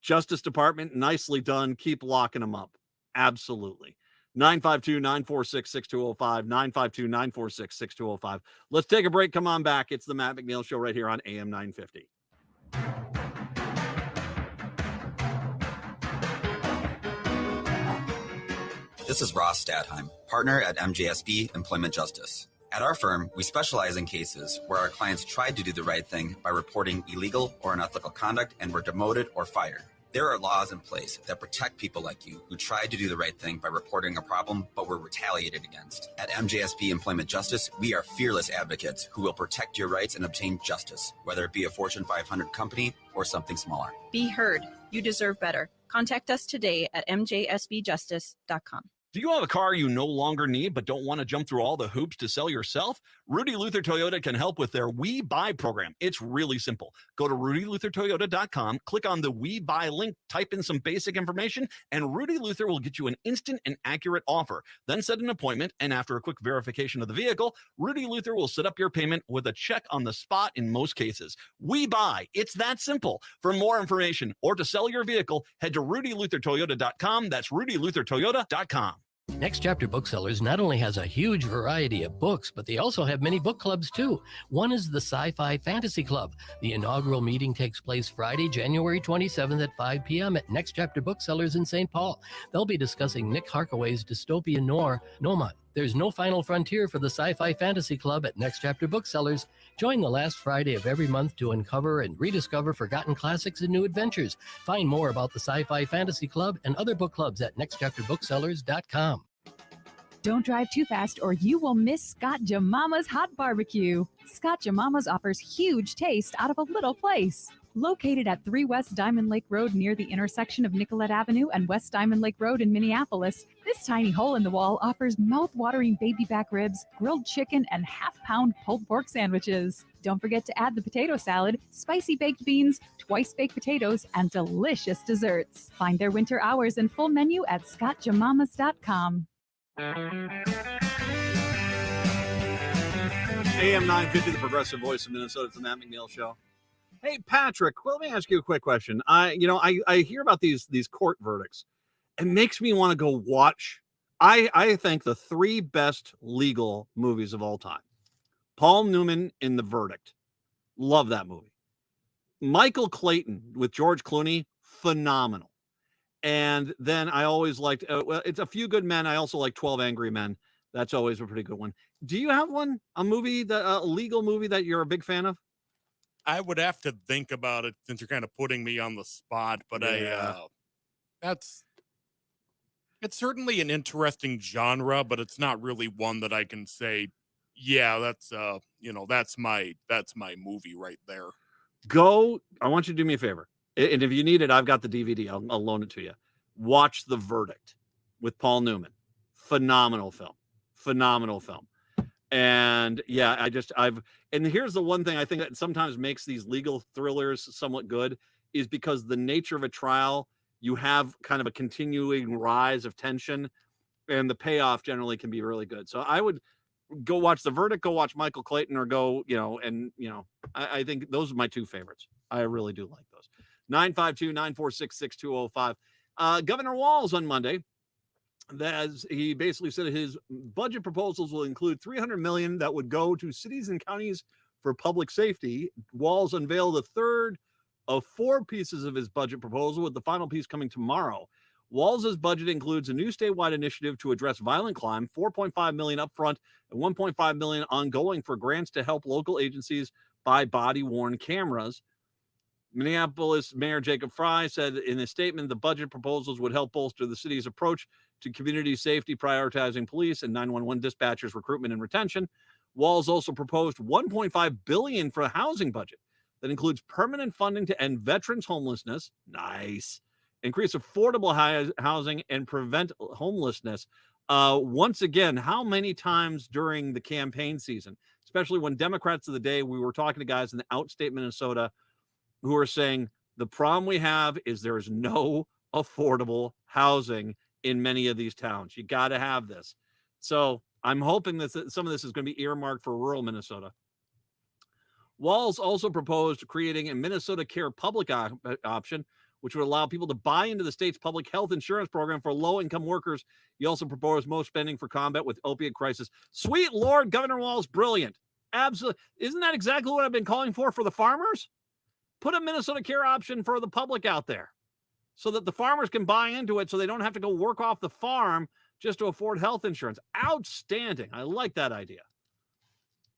Justice Department, nicely done. Keep locking them up. Absolutely. 952-946-6205, 952-946-6205. Let's take a break. Come on back. It's the Matt McNeil Show right here on AM 950. This is Ross Stadheim, partner at MJSB Employment Justice. At our firm, we specialize in cases where our clients tried to do the right thing by reporting illegal or unethical conduct and were demoted or fired. There are laws in place that protect people like you who tried to do the right thing by reporting a problem but were retaliated against. At MJSB Employment Justice, we are fearless advocates who will protect your rights and obtain justice, whether it be a Fortune 500 company or something smaller. Be heard. You deserve better. Contact us today at mjsbjustice.com. Do you have a car you no longer need but don't want to jump through all the hoops to sell yourself? Rudy Luther Toyota can help with their We Buy program. It's really simple. Go to rudyluthertoyota.com, click on the We Buy link, type in some basic information, and Rudy Luther will get you an instant and accurate offer. Then set an appointment, and after a quick verification of the vehicle, Rudy Luther will set up your payment with a check on the spot in most cases. We Buy. It's that simple. For more information or to sell your vehicle, head to rudyluthertoyota.com. That's rudyluthertoyota.com. Next Chapter Booksellers not only has a huge variety of books, but they also have many book clubs too. One is the Sci-Fi Fantasy Club. The inaugural meeting takes place Friday, January 27th at 5 p.m. at Next Chapter Booksellers in St. Paul. They'll be discussing Nick Harkaway's dystopian noir, Nomad. There's no final frontier for the Sci-Fi Fantasy Club at Next Chapter Booksellers. Join the last Friday of every month to uncover and rediscover forgotten classics and new adventures. Find more about the Sci-Fi Fantasy Club and other book clubs at nextchapterbooksellers.com. Don't drive too fast or you will miss Scott Jamama's Hot Barbecue. Scott Jamama's offers huge taste out of a little place. Located at 3 West Diamond Lake Road near the intersection of Nicollet Avenue and West Diamond Lake Road in Minneapolis, this tiny hole in the wall offers mouth-watering baby back ribs, grilled chicken, and half-pound pulled pork sandwiches. Don't forget to add the potato salad, spicy baked beans, twice-baked potatoes, and delicious desserts. Find their winter hours and full menu at scottjamamas.com. AM 950, the progressive voice of Minnesota. It's the Matt McNeil Show. Hey, Patrick, well, let me ask you a quick question. I hear about these court verdicts. It makes me want to go watch. I think the 3 best legal movies of all time. Paul Newman in The Verdict. Love that movie. Michael Clayton with George Clooney. Phenomenal. And then I always liked, well, it's A Few Good Men. I also like 12 Angry Men. That's always a pretty good one. Do you have one, a movie, a legal movie that you're a big fan of? I would have to think about it since you're kind of putting me on the spot, but Yeah. it's certainly an interesting genre, but it's not really one that I can say, yeah, that's that's my movie right there. I want you to do me a favor. And if you need it, I've got the DVD. I'll loan it to you. Watch The Verdict with Paul Newman. Phenomenal film. Phenomenal film. And yeah, and here's the one thing I think that sometimes makes these legal thrillers somewhat good is because the nature of a trial, you have kind of a continuing rise of tension, and the payoff generally can be really good. So I would go watch The Verdict, go watch Michael Clayton, or go, I think those are my two favorites. I really do like those. 952-946-6205. Governor Walz on Monday, as he basically said his budget proposals will include $300 million that would go to cities and counties for public safety. Walz unveiled a third of four pieces of his budget proposal, with the final piece coming tomorrow. Walz's budget includes a new statewide initiative to address violent crime, $4.5 million upfront and $1.5 million ongoing for grants to help local agencies buy body-worn cameras. Minneapolis Mayor Jacob Fry said in a statement the budget proposals would help bolster the city's approach to community safety, prioritizing police and 911 dispatchers recruitment and retention. Walz also proposed $1.5 billion for a housing budget that includes permanent funding to end veterans homelessness. Nice. Increase affordable housing and prevent homelessness. Once again, how many times during the campaign season, especially when Democrats of the day, we were talking to guys in the outstate Minnesota who are saying the problem we have is there is no affordable housing in many of these towns. You got to have this. So I'm hoping that some of this is going to be earmarked for rural Minnesota. Walz also proposed creating a Minnesota Care public option, which would allow people to buy into the state's public health insurance program for low-income workers. He also proposed more spending for combat with opiate crisis. Sweet Lord, Governor Walz, brilliant. Absolutely. Isn't that exactly what I've been calling for the farmers? Put a Minnesota Care option for the public out there so that the farmers can buy into it so they don't have to go work off the farm just to afford health insurance. Outstanding. I like that idea.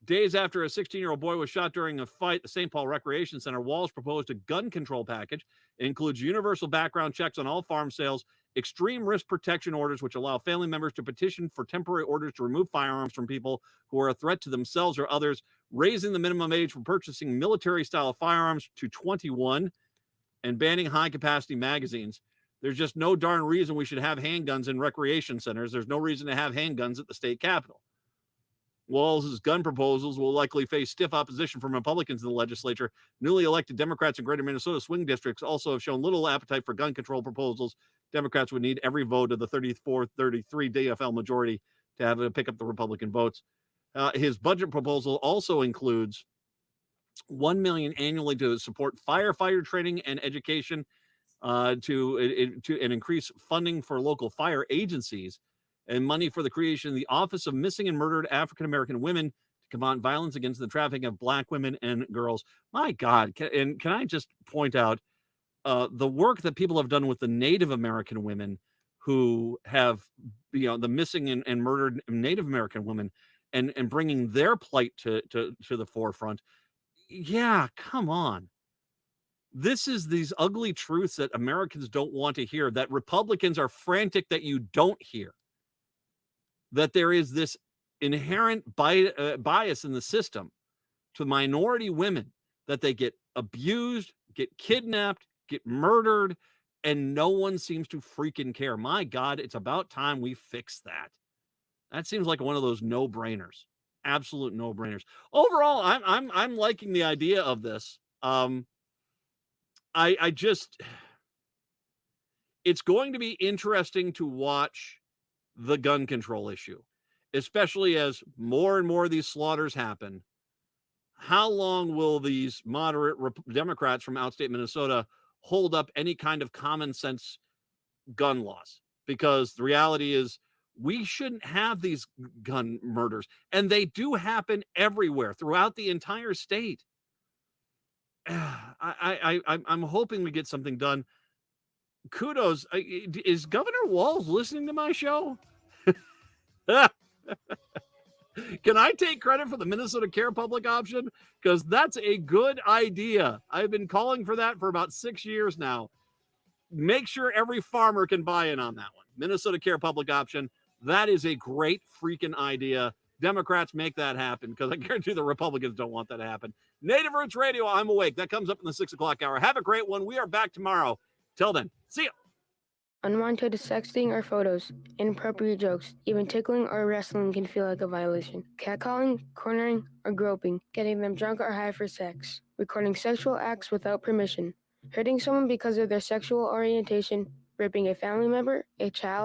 Days after a 16-year-old boy was shot during a fight at the St. Paul Recreation Center, Walz proposed a gun control package. It includes universal background checks on all farm sales, extreme risk protection orders, which allow family members to petition for temporary orders to remove firearms from people who are a threat to themselves or others, raising the minimum age for purchasing military-style firearms to 21, and banning high-capacity magazines. There's just no darn reason we should have handguns in recreation centers. There's no reason to have handguns at the state capitol. Walz's gun proposals will likely face stiff opposition from Republicans in the legislature. Newly elected Democrats in greater Minnesota swing districts also have shown little appetite for gun control proposals. Democrats would need every vote of the 34-33 DFL majority to have it pick up the Republican votes. His budget proposal also includes $1 million annually to support firefighter training and education, to increase funding for local fire agencies, and money for the creation of the Office of Missing and Murdered African American Women to combat violence against the trafficking of Black women and girls. My God, can I just point out the work that people have done with the Native American women who have, the missing and murdered Native American women, and bringing their plight to the forefront. Yeah, come on. This is these ugly truths that Americans don't want to hear, that Republicans are frantic that you don't hear. That there is this inherent bias in the system to minority women, that they get abused, get kidnapped, get murdered, and no one seems to freaking care. My God, it's about time we fix that. That seems like one of those no-brainers. Absolute no-brainers. Overall, I'm liking the idea of this. It's going to be interesting to watch the gun control issue, especially as more and more of these slaughters happen. How long will these moderate Democrats from outstate Minnesota hold up any kind of common sense gun laws? Because the reality is we shouldn't have these gun murders, and they do happen everywhere throughout the entire state. I'm hoping we get something done. kudos. Is Governor Walz listening to my show? Can I take credit for the Minnesota Care Public option? Because that's a good idea. I've been calling for that for about 6 years now. Make sure every farmer can buy in on that one. Minnesota Care Public option. That is a great freaking idea. Democrats, make that happen, because I guarantee the Republicans don't want that to happen. Native Roots Radio, I'm awake. That comes up in the 6 o'clock hour. Have a great one. We are back tomorrow. Till then, see ya. Unwanted sexting or photos, inappropriate jokes, even tickling or wrestling can feel like a violation. Catcalling, cornering, or groping, getting them drunk or high for sex, recording sexual acts without permission, hurting someone because of their sexual orientation, raping a family member, a child,